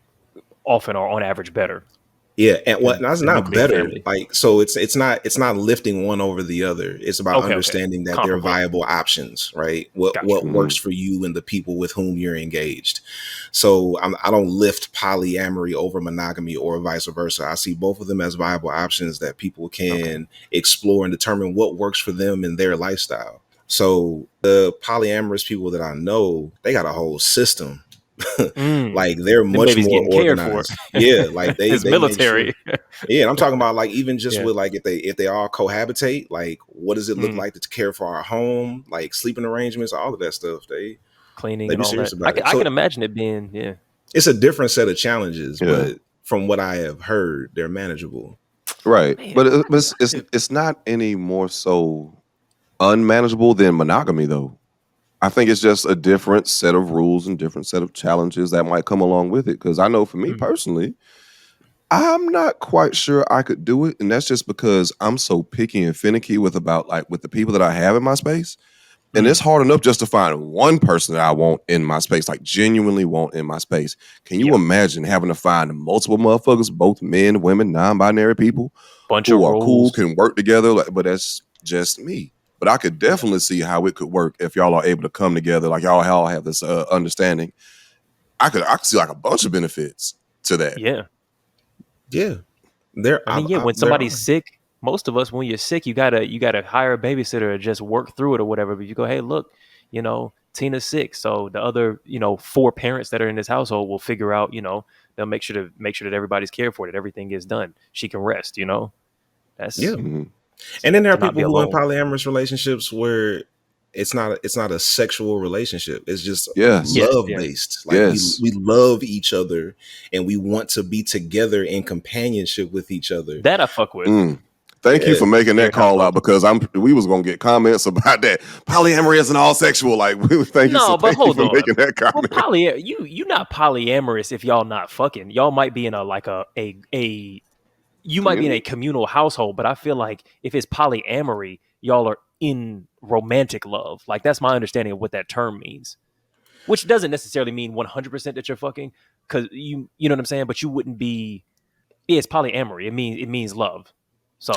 often are on average better. Yeah, and what that's not better. Family. Like, so it's not lifting one over the other. It's about understanding that they're viable options, right? What works for you and the people with whom you're engaged. So I don't lift polyamory over monogamy or vice versa. I see both of them as viable options that people can explore and determine what works for them in their lifestyle. So the polyamorous people that I know, they got a whole system. Like they're much more organized. Yeah, like they military. Sure, yeah, and I'm talking about like even just with like if they all cohabitate, like what does it look like to care for our home, like sleeping arrangements, all of that stuff. They cleaning and all that. I can imagine it being It's a different set of challenges, but from what I have heard, they're manageable. Right, man. But it's not any more so unmanageable than monogamy, though. I think it's just a different set of rules and different set of challenges that might come along with it. Because I know for me personally, I'm not quite sure I could do it. And that's just because I'm so picky and finicky with the people that I have in my space. And it's hard enough just to find one person that I want in my space, like genuinely want in my space. Can you imagine having to find multiple motherfuckers, both men, women, non-binary people who are cool, can work together? But that's just me. But I could definitely see how it could work if y'all are able to come together, like y'all all have this understanding. I could see like a bunch of benefits to that. Yeah. When somebody's sick, most of us, when you're sick, you gotta hire a babysitter to just work through it or whatever. But you go, hey, look, you know, Tina's sick, so the other, 4 parents that are in this household will figure out, they'll make sure that everybody's cared for, that everything gets done. She can rest, That's And then there are people who are in polyamorous relationships where it's not a sexual relationship. It's just love based. Like we love each other and we want to be together in companionship with each other. That I fuck with. Thank you for making that call out, because we was gonna get comments about that. Polyamory isn't all sexual. Like, thank you for making that comment. Well, you not polyamorous if y'all not fucking. Y'all might be in you might be in a communal household, but I feel like if it's polyamory, y'all are in romantic love. Like, that's my understanding of what that term means, which doesn't necessarily mean 100% that you're fucking, because you know what I'm saying. But you wouldn't be. Yeah, it's polyamory. It means love. So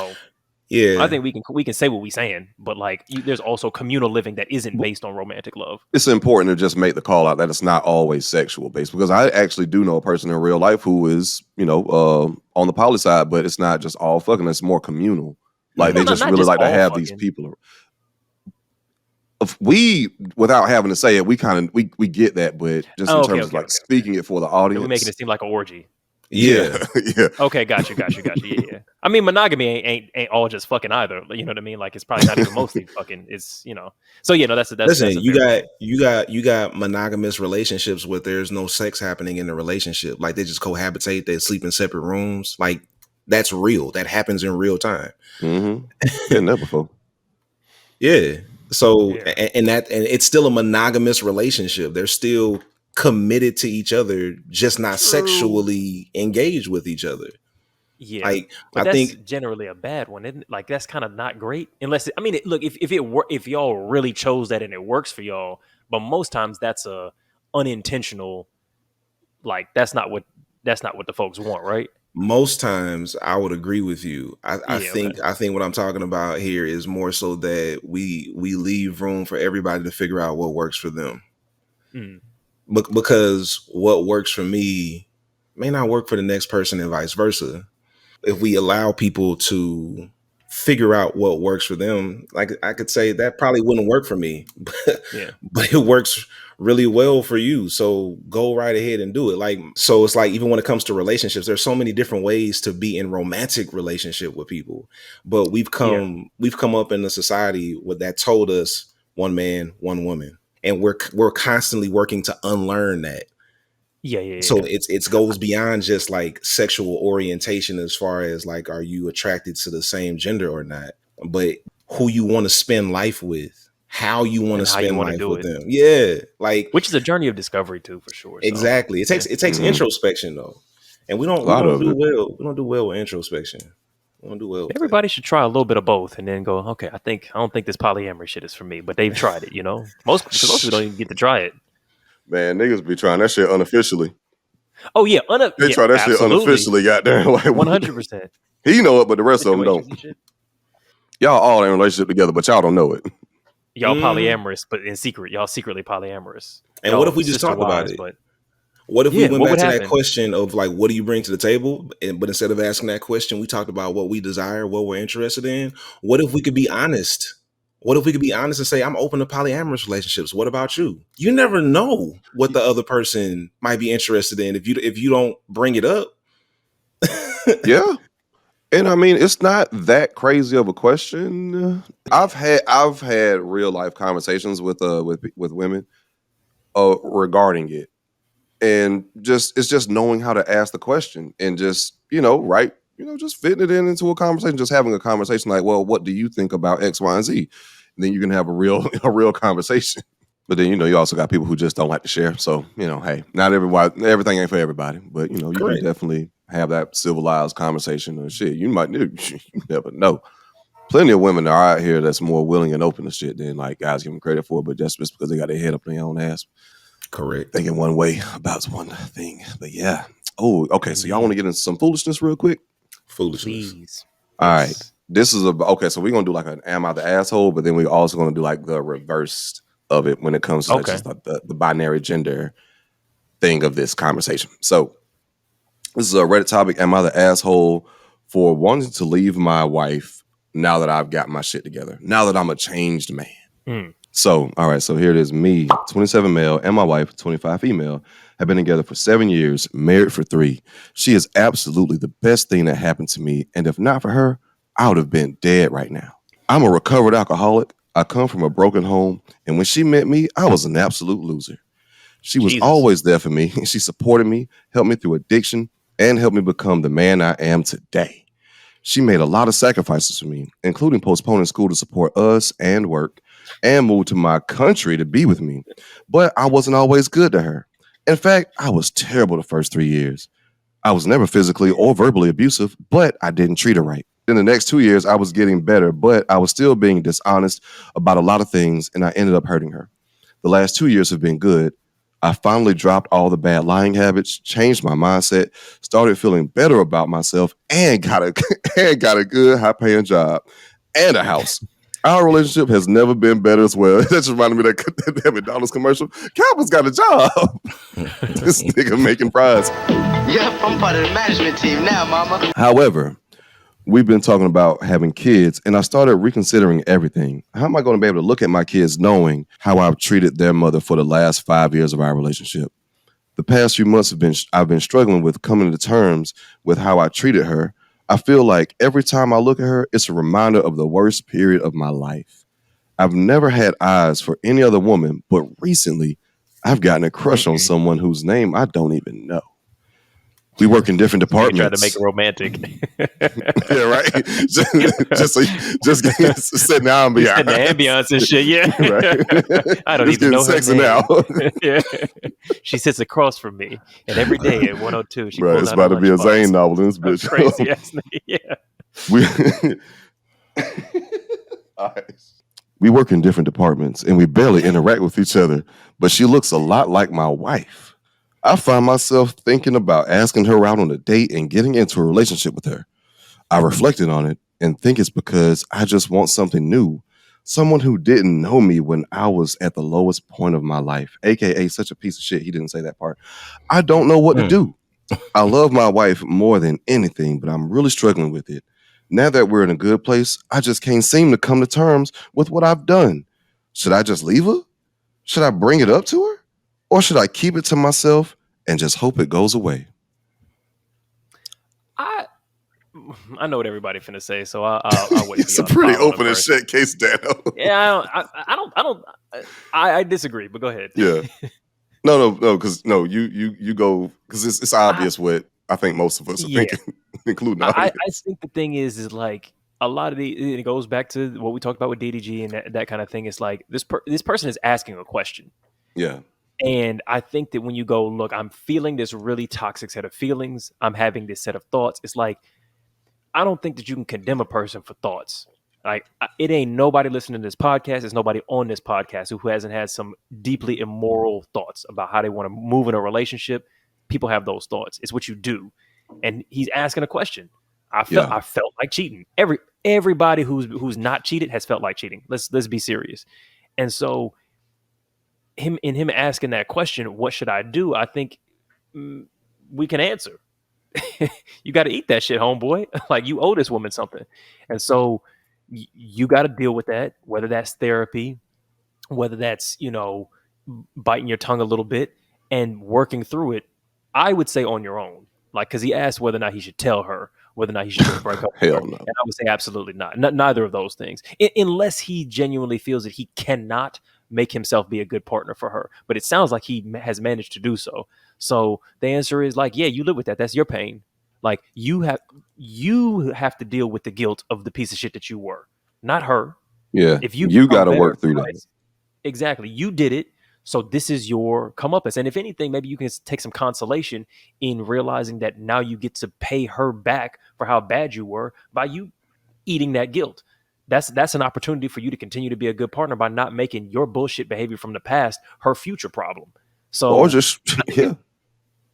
I think we can say what we're saying, but like there's also communal living that isn't based on romantic love. It's important to just make the call out that it's not always sexual based, because I actually do know a person in real life who is, on the poly side, but it's not just all fucking. It's more communal. Like they just really like to have these people. We, without having to say it, we get that, but just in terms of like speaking it for the audience, we're making it seem like an orgy. Yeah. Okay, got you. Yeah. I mean, monogamy ain't all just fucking either. You know what I mean? Like, it's probably not even mostly fucking. It's So that's listen. You got monogamous relationships where there's no sex happening in the relationship. Like they just cohabitate. They sleep in separate rooms. Like that's real. That happens in real time. Been there before. Yeah. So and it's still a monogamous relationship. They're still committed to each other, just not sexually engaged with each other. Yeah, like but I that's think generally a bad one, isn't it? Like that's kind of not great, unless look, if y'all really chose that and it works for y'all, but most times that's a unintentional. Like that's not what the folks want, right? Most times I would agree with you. I think what I'm talking about here is more so that we leave room for everybody to figure out what works for them. Because what works for me may not work for the next person and vice versa. If we allow people to figure out what works for them, like I could say that probably wouldn't work for me, but it works really well for you. So go right ahead and do it. Like, so it's like, even when it comes to relationships, there's so many different ways to be in romantic relationship with people, but we've come up in a society that told us one man, one woman. And we're constantly working to unlearn that. So it goes beyond just like sexual orientation as far as like, are you attracted to the same gender or not? But who you want to spend life with, how you want to spend life with them. Yeah, like which is a journey of discovery too, for sure. Exactly. So, it takes introspection though, and we don't do well with introspection. We don't do well. Everybody should try a little bit of both, and then go, okay, I don't think this polyamory shit is for me, but they've tried it. Most people don't even get to try it. Man, niggas be trying that shit unofficially. Oh yeah, they try that shit unofficially. Goddamn, like 100%. He know it, but the rest of them don't. Y'all all in a relationship together, but y'all don't know it. Y'all polyamorous, but in secret, y'all secretly polyamorous. And what if we just talk about it? But what if we went back to that question of like, what do you bring to the table? But instead of asking that question, we talked about what we desire, what we're interested in. What if we could be honest? What if we could be honest and say, I'm open to polyamorous relationships. What about you? You never know what the other person might be interested in if you don't bring it up. Yeah. And I mean, it's not that crazy of a question. I've had real life conversations with women regarding it. And it's just knowing how to ask the question and just, just fitting it into a conversation, just having a conversation like, well, what do you think about X, Y, and Z? And then you can have a real conversation. But then, you also got people who just don't like to share. So, hey, not everything ain't for everybody. But, you can definitely have that civilized conversation or shit. You never know. Plenty of women are out here that's more willing and open to shit than like guys give them credit for, but just because they got their head up their own ass. Correct. Thinking one way about one thing. But yeah. Oh, okay. So y'all want to get into some foolishness real quick? Foolishness. Please. All right. This is okay. So we're going to do like an am I the asshole, but then we're also going to do like the reverse of it when it comes to just like the binary gender thing of this conversation. So this is a Reddit topic. Am I the asshole for wanting to leave my wife now that I've got my shit together? Now that I'm a changed man. So, all right. So here it is. Me, 27 male, and my wife, 25 female, have been together for 7 years, married for 3. She is absolutely the best thing that happened to me. And if not for her, I would have been dead right now. I'm a recovered alcoholic. I come from a broken home. And when she met me, I was an absolute loser. She was always there for me. She supported me, helped me through addiction, and helped me become the man I am today. She made a lot of sacrifices for me, including postponing school to support us and work, and moved to my country to be with me. But I wasn't always good to her. In fact, I was terrible the first 3 years. I was never physically or verbally abusive, but I didn't treat her right. In the next 2 years, I was getting better, but I was still being dishonest about a lot of things, and I ended up hurting her. The last 2 years have been good. I finally dropped all the bad lying habits, changed my mindset, started feeling better about myself, and got a good high-paying job and a house. Our relationship has never been better as well. That just reminded me of that McDonald's commercial. Calvin's got a job. This nigga making fries. Yep, I'm part of the management team now, mama. However, we've been talking about having kids, and I started reconsidering everything. How am I going to be able to look at my kids knowing how I've treated their mother for the last 5 years of our relationship? The past few months I've been struggling with coming to terms with how I treated her. I feel like every time I look at her, it's a reminder of the worst period of my life. I've never had eyes for any other woman, but recently I've gotten a crush on someone whose name I don't even know. We work in different departments. You try to make it romantic. Yeah, right. Just setting the ambiance. The ambience and shit. Yeah, right. I don't just even know her sexy name. Now. Yeah, she sits across from me, and every day at 102, she right. It's about to be a Zane novel in this bitch. Crazy ass name. Yeah. We work in different departments, and we barely interact with each other. But she looks a lot like my wife. I find myself thinking about asking her out on a date and getting into a relationship with her. I reflected on it and think it's because I just want something new. Someone who didn't know me when I was at the lowest point of my life, aka such a piece of shit. He didn't say that part. I don't know what to do. I love my wife more than anything, but I'm really struggling with it. Now that we're in a good place, I just can't seem to come to terms with what I've done. Should I just leave her? Should I bring it up to her? Or should I keep it to myself and just hope it goes away? I know what everybody finna say, so I'll wait. It's a pretty open and shut case, Dano. Yeah, I disagree, but go ahead. Yeah, no, because you go because it's obvious what I think most of us are thinking, including I think the thing is like a lot of it goes back to what we talked about with DDG and that kind of thing. It's like this person is asking a question. Yeah. And I think that when you go, look, I'm feeling this really toxic set of feelings. I'm having this set of thoughts. It's like, I don't think that you can condemn a person for thoughts. Like, it ain't nobody listening to this podcast. There's nobody on this podcast who hasn't had some deeply immoral thoughts about how they want to move in a relationship. People have those thoughts. It's what you do. And he's asking a question. I felt like cheating. Everybody who's not cheated has felt like cheating. Let's be serious. And so him asking that question, what should I do? I think we can answer. You got to eat that shit, homeboy. Like, you owe this woman something. And so you got to deal with that, whether that's therapy, whether that's, biting your tongue a little bit and working through it. I would say on your own. Like, because he asked whether or not he should tell her, whether or not he should break up with her. Hell no. And I would say absolutely not. Neither of those things. Unless he genuinely feels that he cannot make himself be a good partner for her. But it sounds like he has managed to do so. So the answer is like, yeah, you live with that. That's your pain. Like, you have to deal with the guilt of the piece of shit that you were, not her. Yeah. If you got to work through that. Exactly. You did it. So this is your comeuppance. And if anything, maybe you can take some consolation in realizing that now you get to pay her back for how bad you were by you eating that guilt. That's an opportunity for you to continue to be a good partner by not making your bullshit behavior from the past her future problem. So, or just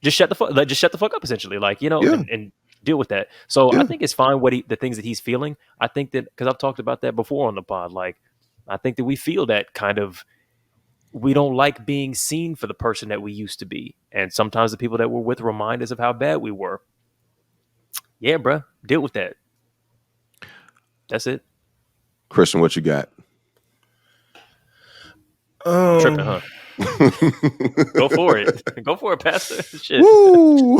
shut the fuck up, essentially, and deal with that. So I think it's fine the things that he's feeling. I think that, because I've talked about that before on the pod, like, I think that we feel that kind of, we don't like being seen for the person that we used to be. And sometimes the people that we're with remind us of how bad we were. Yeah, bruh, deal with that. That's it. Kristian, what you got? Tripping, huh? Go for it, Pastor. Shit. Woo!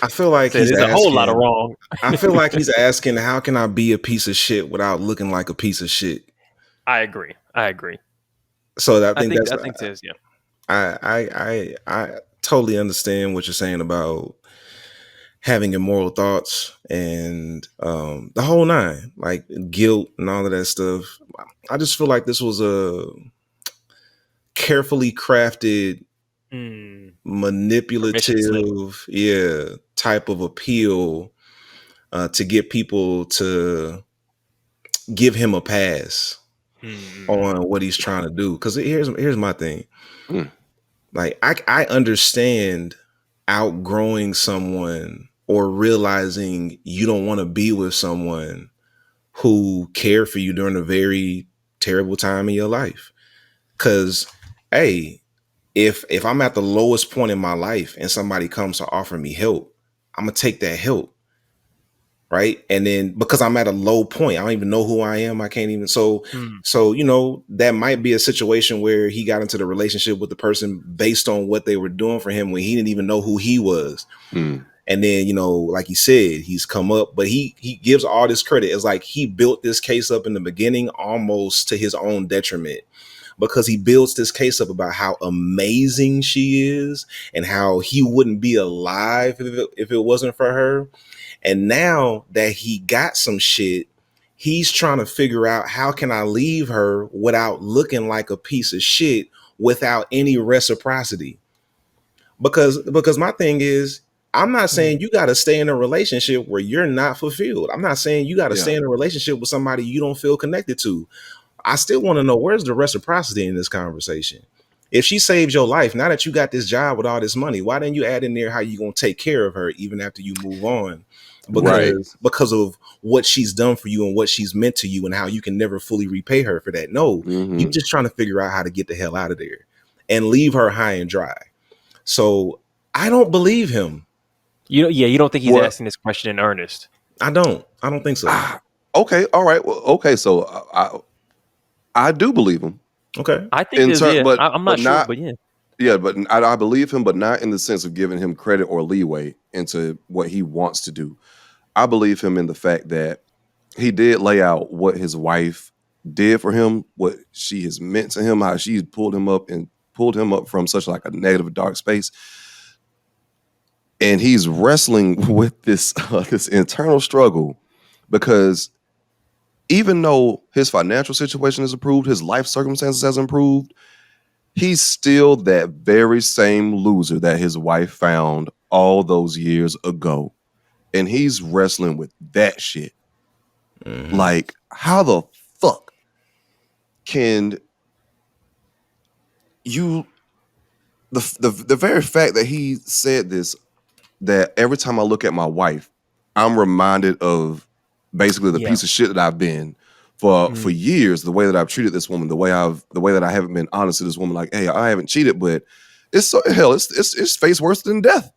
I feel like he's asking, a whole lot of wrong. I feel like he's asking, how can I be a piece of shit without looking like a piece of shit? I agree. So I think I totally understand what you're saying about having immoral thoughts and the whole nine, like guilt and all of that stuff. I just feel like this was a carefully crafted, manipulative, type of appeal to get people to give him a pass on what he's trying to do. Because here's my thing. Like, I understand outgrowing someone or realizing you don't want to be with someone who cared for you during a very terrible time in your life. Because, hey, if I'm at the lowest point in my life and somebody comes to offer me help, I'm gonna take that help. Right. And then, because I'm at a low point, I don't even know who I am. I can't even. So, that might be a situation where he got into the relationship with the person based on what they were doing for him when he didn't even know who he was. And then, like he said, he's come up, but he gives all this credit. It's like he built this case up in the beginning almost to his own detriment, because he builds this case up about how amazing she is and how he wouldn't be alive if it wasn't for her. And now that he got some shit, he's trying to figure out, how can I leave her without looking like a piece of shit without any reciprocity? Because my thing is, I'm not saying you got to stay in a relationship where you're not fulfilled. I'm not saying you got to stay in a relationship with somebody you don't feel connected to. I still want to know, where's the reciprocity in this conversation? If she saved your life, now that you got this job with all this money, why didn't you add in there how you going to take care of her even after you move on? Because of what she's done for you and what she's meant to you and how you can never fully repay her for that. No, you're just trying to figure out how to get the hell out of there and leave her high and dry. So I don't believe him. You don't think he's asking this question in earnest? I don't think so. Okay. All right. Well, okay. So I do believe him. Okay. I think I'm not sure, but yeah. Yeah, but I believe him, but not in the sense of giving him credit or leeway into what he wants to do. I believe him in the fact that he did lay out what his wife did for him, what she has meant to him, how she pulled him up from such like a negative, dark space. And he's wrestling with this internal struggle because even though his financial situation has improved, his life circumstances has improved, he's still that very same loser that his wife found all those years ago. And he's wrestling with that shit. Mm-hmm. Like, how the fuck can you... The very fact that he said this, that every time I look at my wife, I'm reminded of basically the piece of shit that I've been for years, the way that I've treated this woman, the way that I haven't been honest to this woman, like, hey, I haven't cheated, but it's face worse than death.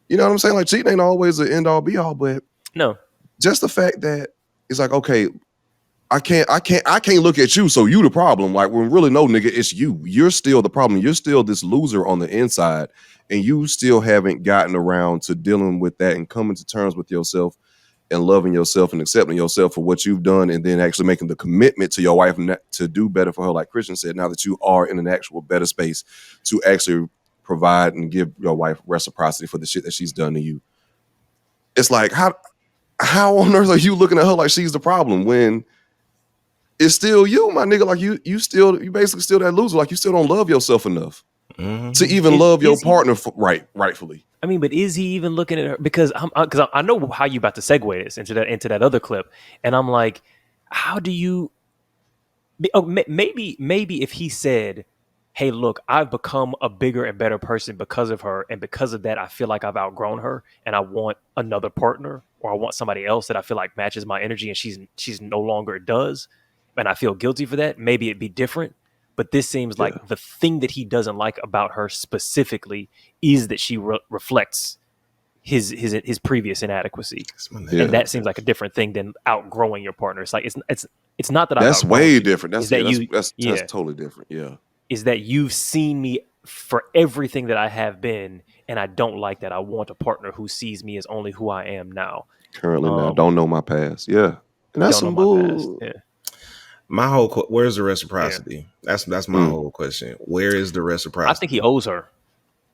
You know what I'm saying? Like, cheating ain't always the end all be all, but no, just the fact that it's like, okay, I can't look at you, so you the problem. Like, when really, no, nigga, it's you. You're still the problem. You're still this loser on the inside, and you still haven't gotten around to dealing with that and coming to terms with yourself and loving yourself and accepting yourself for what you've done, and then actually making the commitment to your wife to do better for her, like Kristian said, now that you are in an actual better space to actually provide and give your wife reciprocity for the shit that she's done to you. It's like, how on earth are you looking at her like she's the problem when it's still you, my nigga? Like, you basically still that loser. Like, you still don't love yourself enough to even love your partner rightfully. I mean, but is he even looking at her? Because I know how you about to segue this into that other clip, and I'm like, how do you? Oh, maybe if he said, "Hey, look, I've become a bigger and better person because of her, and because of that, I feel like I've outgrown her, and I want another partner, or I want somebody else that I feel like matches my energy, and she's no longer does, and I feel guilty for that." Maybe it'd be different. But this seems like the thing that he doesn't like about her specifically is that she reflects his previous inadequacy, and that seems like a different thing than outgrowing your partner. It's like it's not that that's way different. That's totally different. Yeah, is that you've seen me for everything that I have been, and I don't like that. I want a partner who sees me as only who I am now. Currently, now don't know my past. Yeah, and that's some bull. Yeah. My whole where's the reciprocity? Yeah. That's my whole question. Where is the reciprocity? I think he owes her.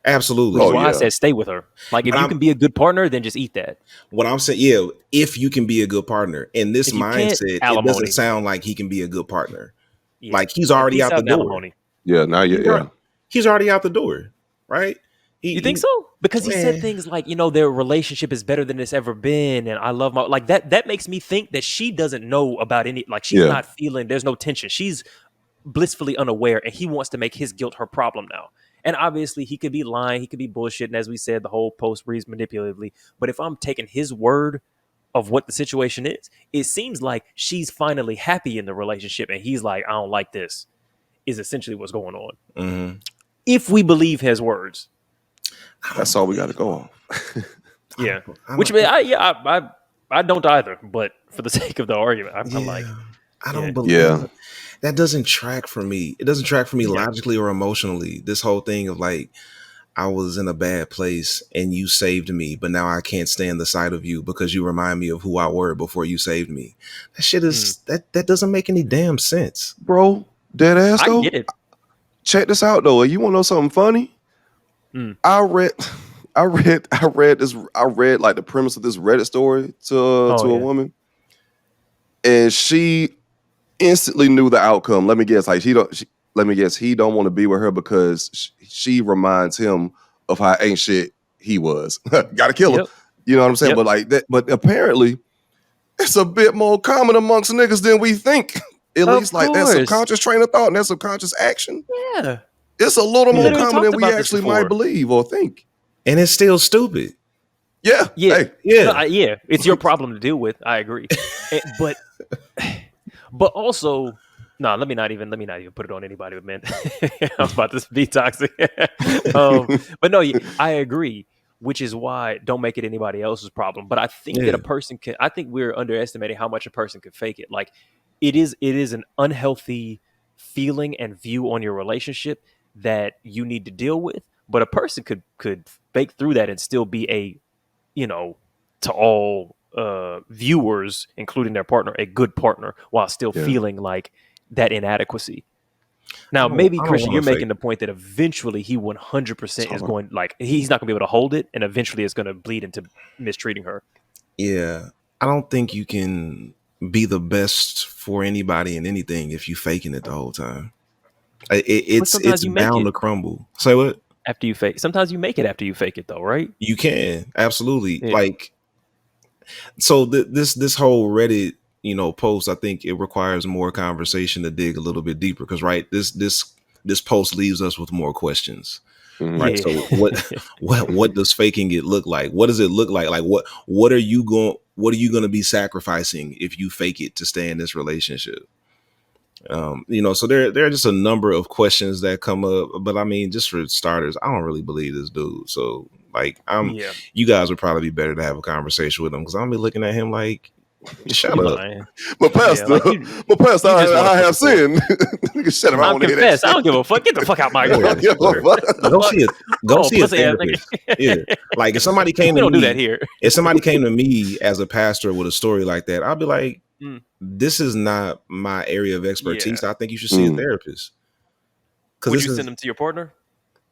Absolutely. That's why I said stay with her. Like, if you can be a good partner, then just eat that. What I'm saying, if you can be a good partner, in this mindset, it doesn't sound like he can be a good partner. Yeah. Like, he's already out the door. Alimony. Yeah, now he's already out the door, right? You think so? Because he said things like, their relationship is better than it's ever been, and I love my like that. That makes me think that she doesn't know about any, like, she's not feeling. There's no tension. She's blissfully unaware, and he wants to make his guilt her problem now. And obviously, he could be lying, he could be bullshitting, as we said. The whole post reads manipulatively. But if I'm taking his word of what the situation is, it seems like she's finally happy in the relationship, and he's like, I don't like this. Is essentially what's going on. Mm-hmm. If we believe his words. That's all we got to go on. Yeah, I don't either. But for the sake of the argument, I'm like, I don't believe it. That doesn't track for me. It doesn't track for me logically or emotionally. This whole thing of like, I was in a bad place and you saved me, but now I can't stand the sight of you because you remind me of who I were before you saved me. That shit is that doesn't make any damn sense, bro. Dead ass though. I get it. Check this out though. You want to know something funny? I read like the premise of this Reddit story to a woman, and she instantly knew the outcome. Let me guess, like he don't want to be with her because she reminds him of how ain't shit he was. Gotta kill him. You know what I'm saying? But like that. But apparently, it's a bit more common amongst niggas than we think. At least like that subconscious train of thought and that subconscious action. Yeah. It's a little more common than we actually might believe or think. And it's still stupid. Yeah. Yeah. Hey. Yeah. It's your problem to deal with. I agree. But also, no, let me not even put it on anybody but men. I was about to be toxic. But no, I agree, which is why don't make it anybody else's problem. But I think that a person can, I think we're underestimating how much a person can fake it. Like, it is an unhealthy feeling and view on your relationship that you need to deal with. But a person could fake through that and still be a, to all viewers, including their partner, a good partner while still feeling like that inadequacy. Now, maybe Kristian, you're making the point that eventually he 100% is going, like, he's not going to be able to hold it, and eventually it's going to bleed into mistreating her. Yeah. I don't think you can be the best for anybody in anything if you faking it the whole time. It's you make bound it to crumble. Say what? after you fake. Sometimes you make it after you fake it, though, right? You can absolutely Yeah. like. So this whole Reddit post, I think it requires more conversation to dig a little bit deeper because this post leaves us with more questions. Right. Yeah. So what does faking it look like? What does it look like? Like what are you going to be sacrificing if you fake it to stay in this relationship? So there are just a number of questions that come up, but I mean, just for starters, I don't really believe this dude. So like you guys would probably be better to have a conversation with him because I'm be looking at him like, shut up. But pastor, I have sinned. Shut up! I want to hear that. I don't give a fuck. Get the fuck out my house. Go see a therapist. Yeah, like if somebody came to me, don't do that here. If somebody came to me as a pastor with a story like that, I'd be like, this is not my area of expertise. I think you should see a therapist. Would you send them to your partner?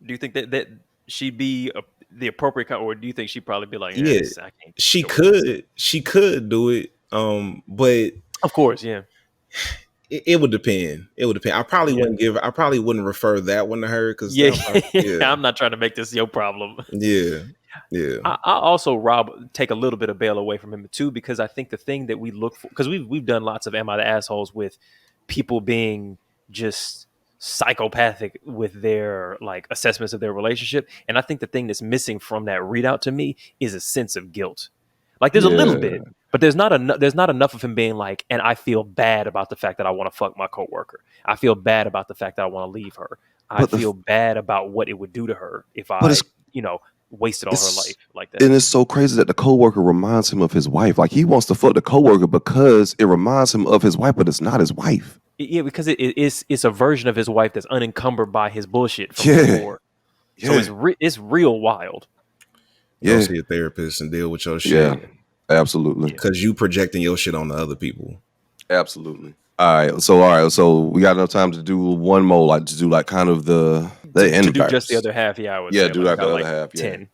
Do you think that she'd be the appropriate kind, or do you think she'd probably be like, yeah, I can't she could do it. But of course, yeah. It would depend. I probably wouldn't refer that one to her because I'm not trying to make this your problem. Yeah. I also, Rob, take a little bit of bail away from him too, because I think the thing that we look for, because we've done lots of Am I the Assholes with people being just psychopathic with their like assessments of their relationship, and I think the thing that's missing from that readout to me is a sense of guilt. Like there's a little bit, but there's not enough of him being like, and I feel bad about the fact that I want to fuck my coworker. I feel bad about the fact that I want to leave her. I feel bad about what it would do to her if I, wasted all her life like that. And it's so crazy that the coworker reminds him of his wife. Like he wants to fuck the coworker because it reminds him of his wife, but it's not his wife. Yeah, because it's a version of his wife that's unencumbered by his bullshit from before. Yeah. So it's real wild. Go see a therapist and deal with your shit. Yeah, absolutely. Because you projecting your shit on the other people. Absolutely. All right. So we got enough time to do one more, like to do like kind of the end. To do just the other half. Yeah, I would say. Do like the other half. 10.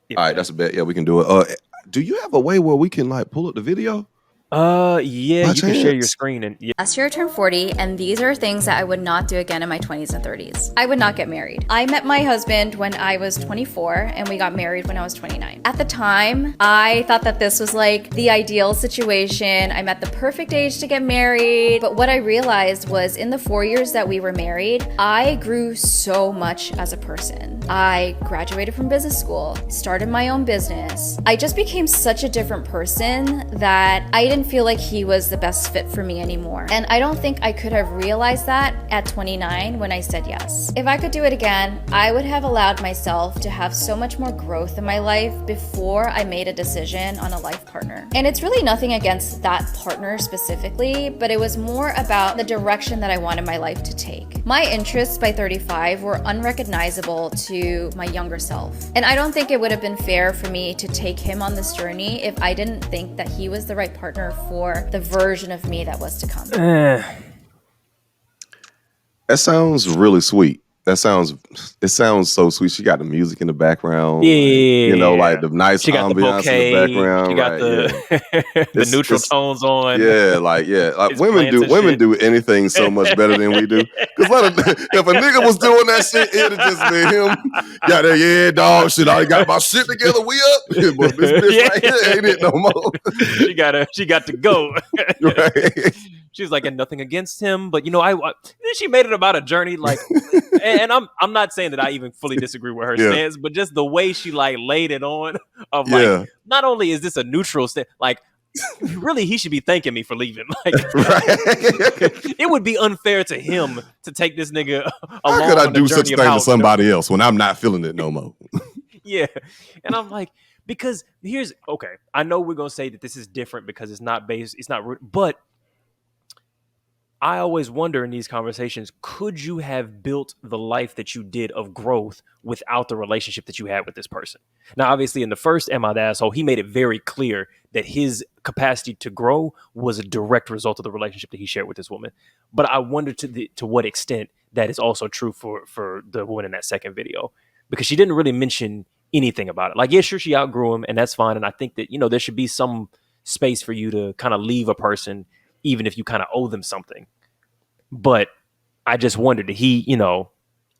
Yeah. All right, that's a bet. Yeah, we can do it. Do you have a way where we can like pull up the video? Yeah, you can share your screen and Last year I turned 40, and these are things that I would not do again in my 20s and 30s. I would not get married. I met my husband when I was 24, and we got married when I was 29. At the time, I thought that this was like the ideal situation. I'm at the perfect age to get married. But what I realized was in the 4 years that we were married, I grew so much as a person. I graduated from business school, started my own business. I just became such a different person that I didn't feel like he was the best fit for me anymore. And I don't think I could have realized that at 29 when I said yes. If I could do it again, I would have allowed myself to have so much more growth in my life before I made a decision on a life partner. And it's really nothing against that partner specifically, but it was more about the direction that I wanted my life to take. My interests by 35 were unrecognizable to my younger self. And I don't think it would have been fair for me to take him on this journey if I didn't think that he was the right partner for the version of me that was to come. That sounds really sweet. It sounds so sweet. She got the music in the background. Yeah. Like the nice ambiance in the background. She got the neutral tones on. Like women do anything so much better than we do. Because if a nigga was doing that shit, it'd just be him. Got that, dog shit. I got my shit together. We up. But this bitch right here ain't it no more. She got to go. Right. She's like, and nothing against him, but she made it about a journey, like, and I'm not saying that I even fully disagree with her stance, but just the way she like laid it on, of like, not only is this a neutral stance, like, really, he should be thanking me for leaving. Like, it would be unfair to him to take this nigga along. How could I do such a thing to somebody else when I'm not feeling it no more? Yeah, and I'm like, because I know we're gonna say that this is different because it's not, but I always wonder in these conversations, could you have built the life that you did of growth without the relationship that you had with this person? Now, obviously, in the first Am I the Asshole, he made it very clear that his capacity to grow was a direct result of the relationship that he shared with this woman. But I wonder to what extent that is also true for the woman in that second video, because she didn't really mention anything about it. Like, yeah, sure, she outgrew him, and that's fine. And I think that, there should be some space for you to kind of leave a person, even if you kind of owe them something. But I just wondered, did he, you know,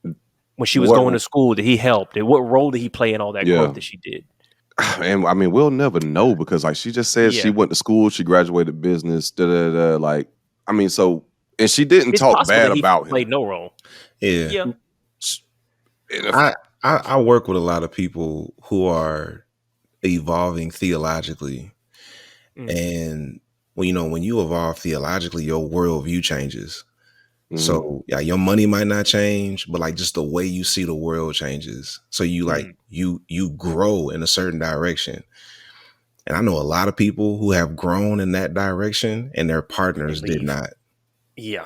when she was going to school, did he help? What role did he play in all that growth that she did? And I mean, we'll never know because like she just said she went to school, she graduated business, like, I mean, so, and she didn't talk bad about him. Played no role. Yeah. I work with a lot of people who are evolving theologically. And well, you know, when you evolve theologically, your worldview changes. So yeah, your money might not change, but like just the way you see the world changes. So you like you grow in a certain direction. And I know a lot of people who have grown in that direction and their partners did not. Yeah.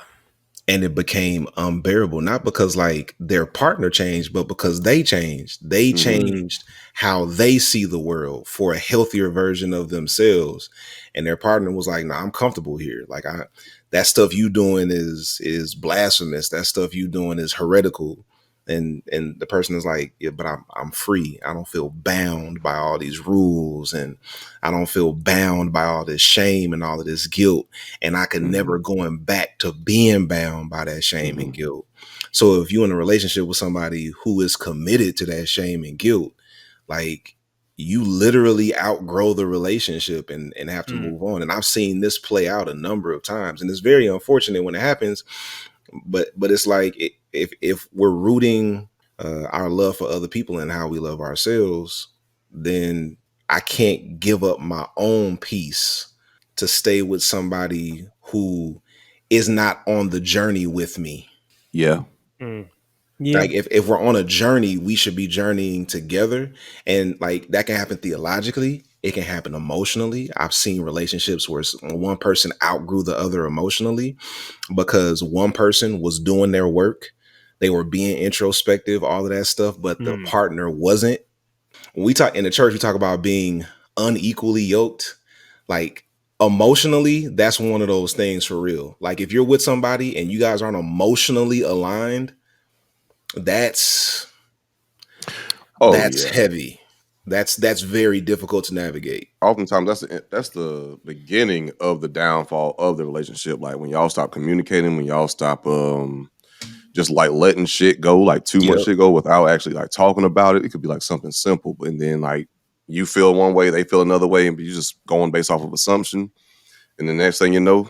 And it became unbearable, not because like their partner changed, but because they changed. They changed how they see the world for a healthier version of themselves. And their partner was like, nah, I'm comfortable here. Like that stuff you doing is blasphemous. That stuff you doing is heretical. And the person is like, yeah, but I'm free. I don't feel bound by all these rules, and I don't feel bound by all this shame and all of this guilt. And I can never going back to being bound by that shame and guilt. So if you're in a relationship with somebody who is committed to that shame and guilt, like you literally outgrow the relationship and have to move on. And I've seen this play out a number of times, and it's very unfortunate when it happens. But it's like if we're rooting our love for other people and how we love ourselves, then I can't give up my own peace to stay with somebody who is not on the journey with me. Yeah. Yeah. Like if we're on a journey, we should be journeying together. And like that can happen theologically. It can happen emotionally. I've seen relationships where one person outgrew the other emotionally because one person was doing their work. They were being introspective, all of that stuff, but the partner wasn't. When we talk in the church, we talk about being unequally yoked. Like emotionally, that's one of those things for real. Like if you're with somebody and you guys aren't emotionally aligned, that's heavy. That's very difficult to navigate. Oftentimes that's the beginning of the downfall of the relationship. Like when y'all stop communicating, when y'all stop just like letting shit go, like too much shit go without actually like talking about it. It could be like something simple, and then like you feel one way, they feel another way, and you just going based off of assumption. And the next thing you know,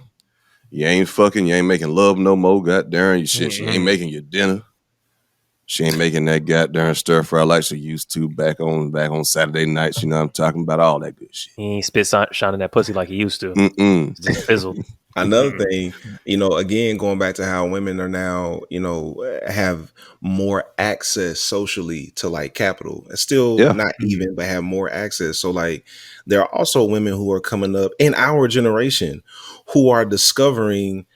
you ain't fucking, you ain't making love no more. Goddamn, you shit, she ain't making your dinner. She ain't making that goddamn stir fry like she used to back on Saturday nights. You know what I'm talking about? All that good shit. He ain't spit shining that pussy like he used to. Just fizzled. Another thing, you know, again, going back to how women are now, you know, have more access socially to like capital. It's still not even, but have more access. So like there are also women who are coming up in our generation who are discovering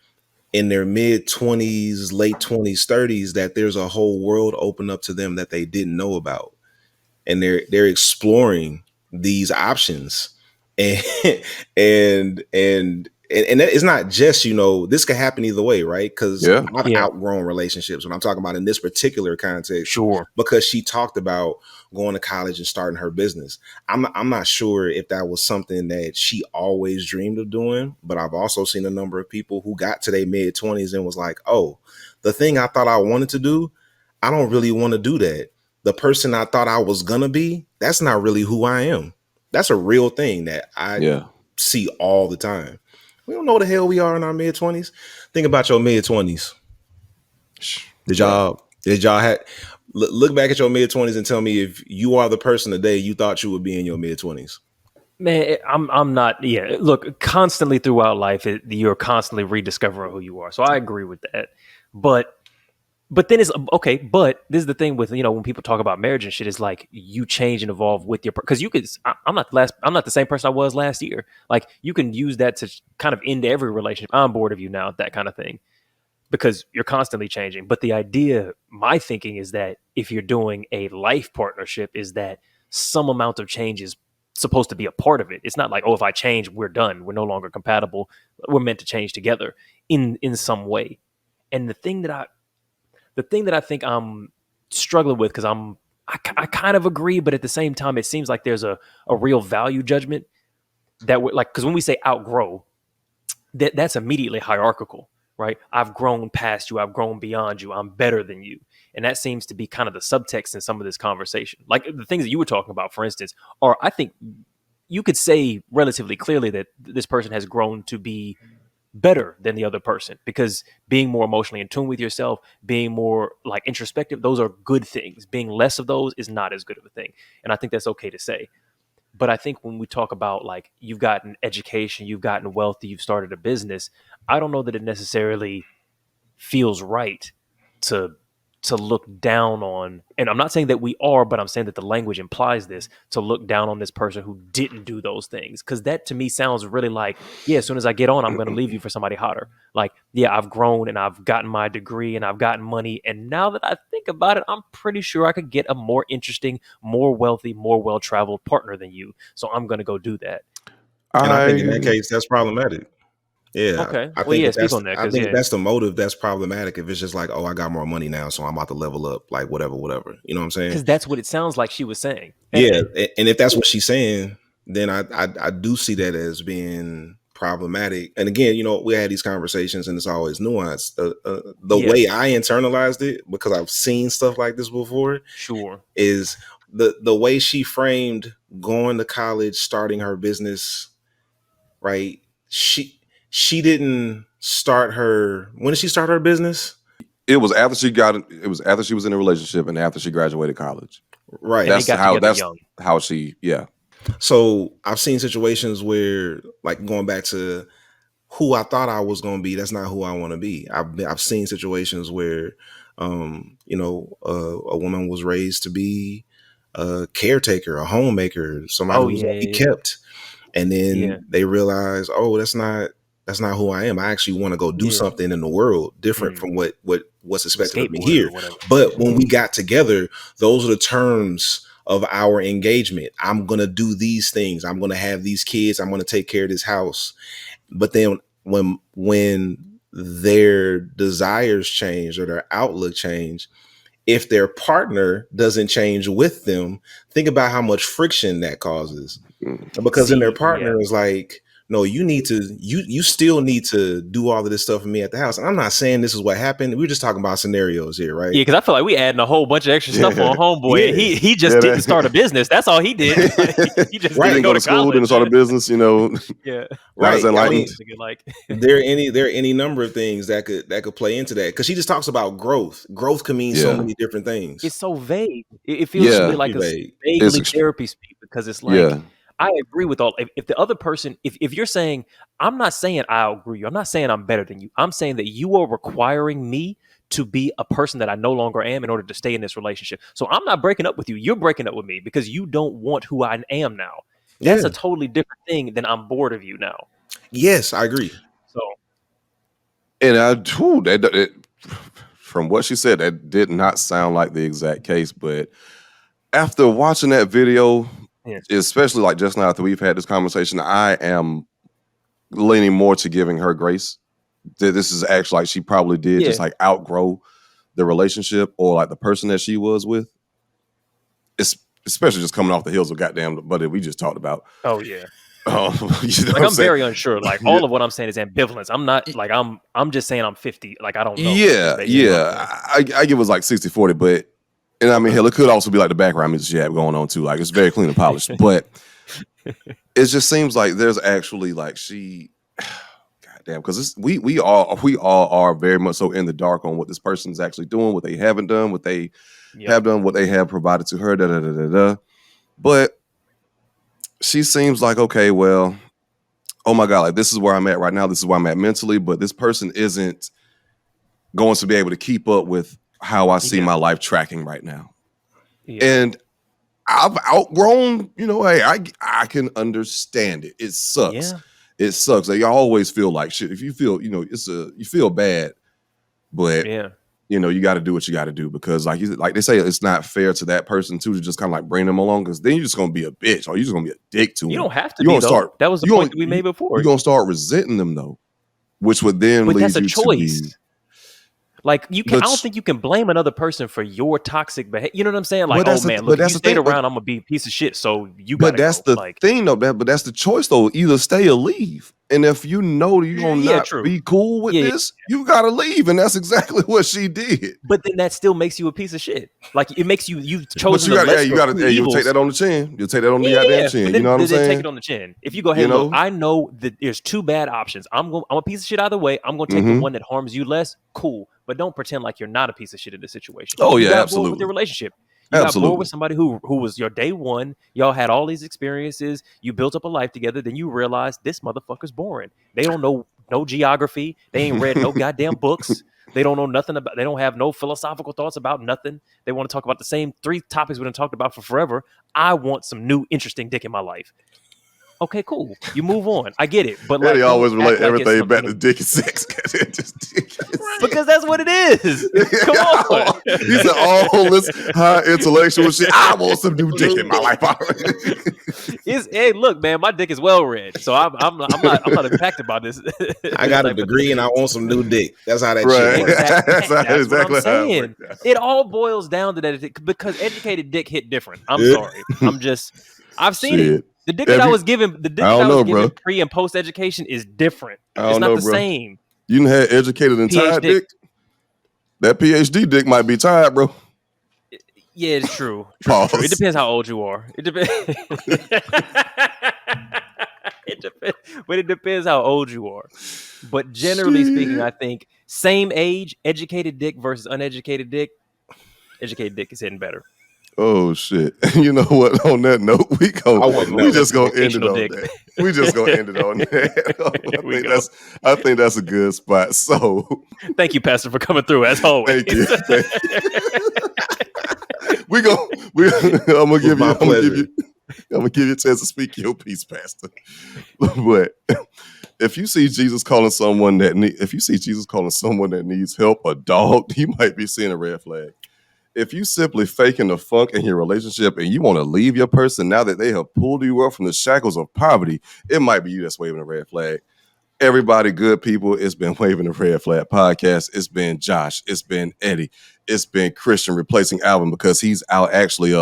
in their mid 20s, late 20s, 30s, that there's a whole world open up to them that they didn't know about. And they're exploring these options. And it's not just, you know, this could happen either way, right? Because I've outgrown relationships when I'm talking about in this particular context. Sure. Because she talked about going to college and starting her business. I'm not sure if that was something that she always dreamed of doing, but I've also seen a number of people who got to their mid 20s and was like, oh, the thing I thought I wanted to do, I don't really want to do that. The person I thought I was gonna be, that's not really who I am. That's a real thing that I see all the time. We don't know what the hell we are in our mid 20s. Think about your mid 20s. Did y'all look back at your mid 20s and tell me if you are the person today you thought you would be in your mid 20s? Man, I'm not. Yeah, look, constantly throughout life, you're constantly rediscovering who you are. So I agree with that. But then it's okay. But this is the thing with, you know, when people talk about marriage and shit, it's like you change and evolve with your, because you could. I'm not the same person I was last year. Like you can use that to kind of end every relationship. I'm bored of you now, that kind of thing, because you're constantly changing. But the idea, my thinking is that if you're doing a life partnership, is that some amount of change is supposed to be a part of it. It's not like, oh, if I change, we're done. We're no longer compatible. We're meant to change together in some way. And the thing that I think I'm struggling with, because I kind of agree, but at the same time, it seems like there's a real value judgment. that would like, because when we say outgrow, that's immediately hierarchical, right? I've grown past you. I've grown beyond you. I'm better than you. And that seems to be kind of the subtext in some of this conversation. Like the things that you were talking about, for instance, are, I think you could say relatively clearly that this person has grown to be better than the other person, because being more emotionally in tune with yourself, being more like introspective, those are good things. Being less of those is not as good of a thing. And I think that's okay to say. But I think when we talk about like you've gotten education, you've gotten wealthy, you've started a business, I don't know that it necessarily feels right to look down on, and I'm not saying that we are, but I'm saying that the language implies this, to look down on this person who didn't do those things. Because that to me sounds really like, yeah, as soon as I get on, I'm going to leave you for somebody hotter. Like, yeah, I've grown and I've gotten my degree and I've gotten money. And now that I think about it, I'm pretty sure I could get a more interesting, more wealthy, more well-traveled partner than you. So I'm going to go do that. And I think in that case, that's problematic. Yeah. Okay. I Well, think yeah, if speak on that. I think if that's the motive, that's problematic. If it's just like, oh, I got more money now, so I'm about to level up, like whatever. You know what I'm saying? Because that's what it sounds like she was saying. Yeah. And if that's what she's saying, then I do see that as being problematic. And again, you know, we had these conversations and it's always nuanced. The way I internalized it, because I've seen stuff like this before, sure, is the way she framed going to college, starting her business, right? She didn't start her. When did she start her business? It was after she was in a relationship and after she graduated college. Right. That's how she. Yeah. So I've seen situations where, like, going back to who I thought I was going to be, that's not who I want to be. I've seen situations where, you know, a woman was raised to be a caretaker, a homemaker, somebody who's going to be kept. And then they realize, oh, that's not who I am. I actually want to go do something in the world different from what's expected of me here. But when we got together, those are the terms of our engagement. I'm going to do these things. I'm going to have these kids. I'm going to take care of this house. But then when their desires change or their outlook change, if their partner doesn't change with them, think about how much friction that causes. Because then their partner is like, no, you still need to do all of this stuff for me at the house. And I'm not saying this is what happened. We're just talking about scenarios here, right? Yeah, because I feel like we adding a whole bunch of extra stuff on homeboy. Yeah. He just didn't start a business. That's all he did. He just didn't go to school, didn't start a business, you know. Yeah. Right. I mean, there are any number of things that could play into that. Because she just talks about growth. Growth can mean so many different things. It's so vague. It feels to me like a vaguely therapy speak, because it's like, I agree with all. If the other person, if you're saying, I'm not saying I agree, I'm not saying I'm better than you. I'm saying that you are requiring me to be a person that I no longer am in order to stay in this relationship. So I'm not breaking up with you. You're breaking up with me because you don't want who I am now. That's a totally different thing than I'm bored of you now. Yes, I agree. So, and from what she said, that did not sound like the exact case. But after watching that video, especially like just now after we've had this conversation, I am leaning more to giving her grace. This is actually like she probably did just like outgrow the relationship or like the person that she was with. It's especially just coming off the heels of goddamn the buddy we just talked about. Oh yeah. You know like I'm very unsure. Like all of what I'm saying is ambivalence. I'm not like I'm just saying I'm 50. Like I don't know. I give it was like 60-40, but. And I mean, hell, it could also be like the background music she had going on too. Like it's very clean and polished, but it just seems like there's actually like goddamn, because we all are very much so in the dark on what this person's actually doing, what they haven't done, what they have done, what they have provided to her. But she seems like, okay, well, oh my God, like this is where I'm at right now. This is where I'm at mentally, but this person isn't going to be able to keep up with how I see my life tracking right now. And I've outgrown, you know, hey, I can understand it. It sucks. It sucks. Like, you always feel like shit. If you feel, you know, you feel bad, but you know, you got to do what you got to do, because like they say, it's not fair to that person too to just kind of like bring them along, because then you're just gonna be a bitch or you're just gonna be a dick to them. You don't have to be though. That was the point that we made before. You're gonna start resenting them though, which would then lead that's a you choice. Like you can, I don't think you can blame another person for your toxic behavior. You know what I'm saying? Like, oh man, look, if you stayed around, I'm gonna be a piece of shit. So you got. But that's the thing, though. But that's the choice, though. Either stay or leave. And if you know you're gonna not be cool with this, you gotta leave. And that's exactly what she did. But then that still makes you a piece of shit. Like it makes you've chosen. But you'll take that on the chin. You'll take that on the goddamn chin. You know what I'm saying? Take it on the chin. If you go, hey, look, I know that there's two bad options. I'm a piece of shit either way. I'm gonna take the one that harms you less. Cool. But don't pretend like you're not a piece of shit in this situation. Oh, you yeah, absolutely. With your relationship. You got bored with somebody who was your day one. Y'all had all these experiences. You built up a life together. Then you realize this motherfucker's boring. They don't know no geography. They ain't read no goddamn books. They don't know nothing about. They don't have no philosophical thoughts about nothing. They want to talk about the same 3 topics we've been talked about for forever. I want some new interesting dick in my life. Okay, cool. You move on. I get it. But Eddie always relate everything back to dick and sex. Because that's what it is. Come on. He said all this high intellectual shit. I want some new dick in my life. Hey, look, man, my dick is well read, so I'm not impacted by this. I got a degree and I want some new dick. That's how that shit works. That's exactly what I'm saying. It all boils down to that because educated dick hit different. I'm sorry. I've seen it. The dick that I was given, pre and post education is different. It's not the same. You done had educated and tired dick. That PhD dick might be tired, bro. Yeah, it's true. True. It depends how old you are. It depends. But it depends how old you are. But generally speaking, I think same age, educated dick versus uneducated dick. Educated dick is hitting better. Oh shit! You know what? On that note, we just gonna end it on that. We just gonna end it on that. I think that's a good spot. So, thank you, Pastor, for coming through as always. Thank you. I'm gonna give you a chance to speak your piece, Pastor. But if you see Jesus calling someone that needs help a dog, you might be seeing a red flag. If you simply faking the funk in your relationship and you want to leave your person now that they have pulled you up from the shackles of poverty, it might be you that's waving a red flag. Everybody, good people, it's been Waving the Red Flag podcast. It's been Josh. It's been Eddie. It's been Kristian replacing Alvin because he's out actually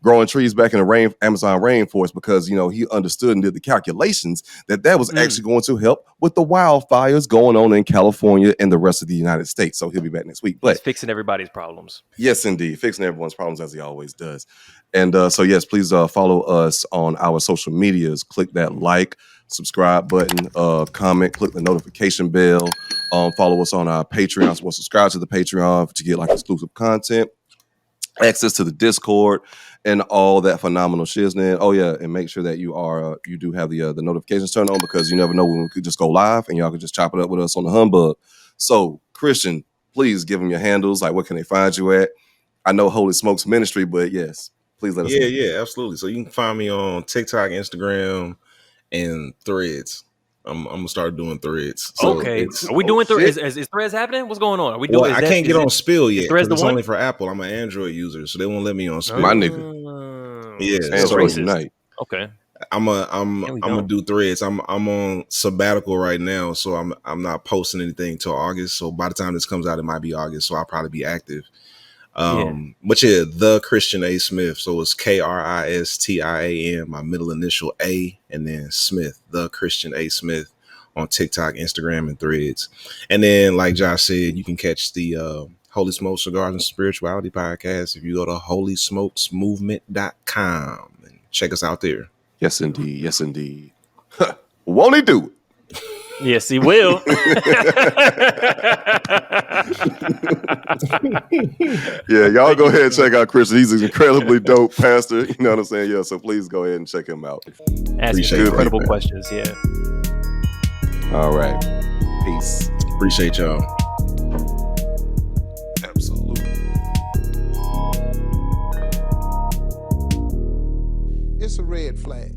growing trees back in the Amazon rainforest because, he understood and did the calculations that was actually going to help with the wildfires going on in California and the rest of the United States. So he'll be back next week. But he's fixing everybody's problems. Yes, indeed. Fixing everyone's problems as he always does. And so, yes, please follow us on our social medias. Click that like, subscribe button, comment, click the notification bell. Follow us on our Patreon. So subscribe to the Patreon to get exclusive content, access to the Discord, and all that phenomenal shiznit. Oh yeah, and make sure that you do have the notifications turned on because you never know when we could just go live and y'all could just chop it up with us on the humbug. So Kristian, please give them your handles. Where can they find you at? I know Holy Smokes Ministry, but yes, please let us know. Yeah, absolutely. So you can find me on TikTok, Instagram, and Threads. I'm gonna start doing Threads. So okay, are we doing Threads? Is Threads happening? What's going on? Are we doing? Well, I can't get on Spill yet. It's only for Apple. I'm an Android user, so they won't let me on Spill. My nigga, Android unite. Okay, I'm gonna do Threads. I'm on sabbatical right now, so I'm not posting anything till August. So by the time this comes out, it might be August. So I'll probably be active. But yeah, the Kristian A. Smith. So it's Kristian, my middle initial A, and then Smith, the Kristian A. Smith on TikTok, Instagram, and Threads. And then, like Josh said, you can catch the Holy Smokes Cigars and Spirituality podcast if you go to holysmokesmovement.com and check us out there. Yes, indeed. Yes, indeed. Won't he do it? Yes, he will. Yeah, y'all go ahead and check out Kristian. He's an incredibly dope pastor. You know what I'm saying? Yeah, so please go ahead and check him out. Asking incredible questions, yeah. All right. Peace. Appreciate y'all. Absolutely. It's a red flag.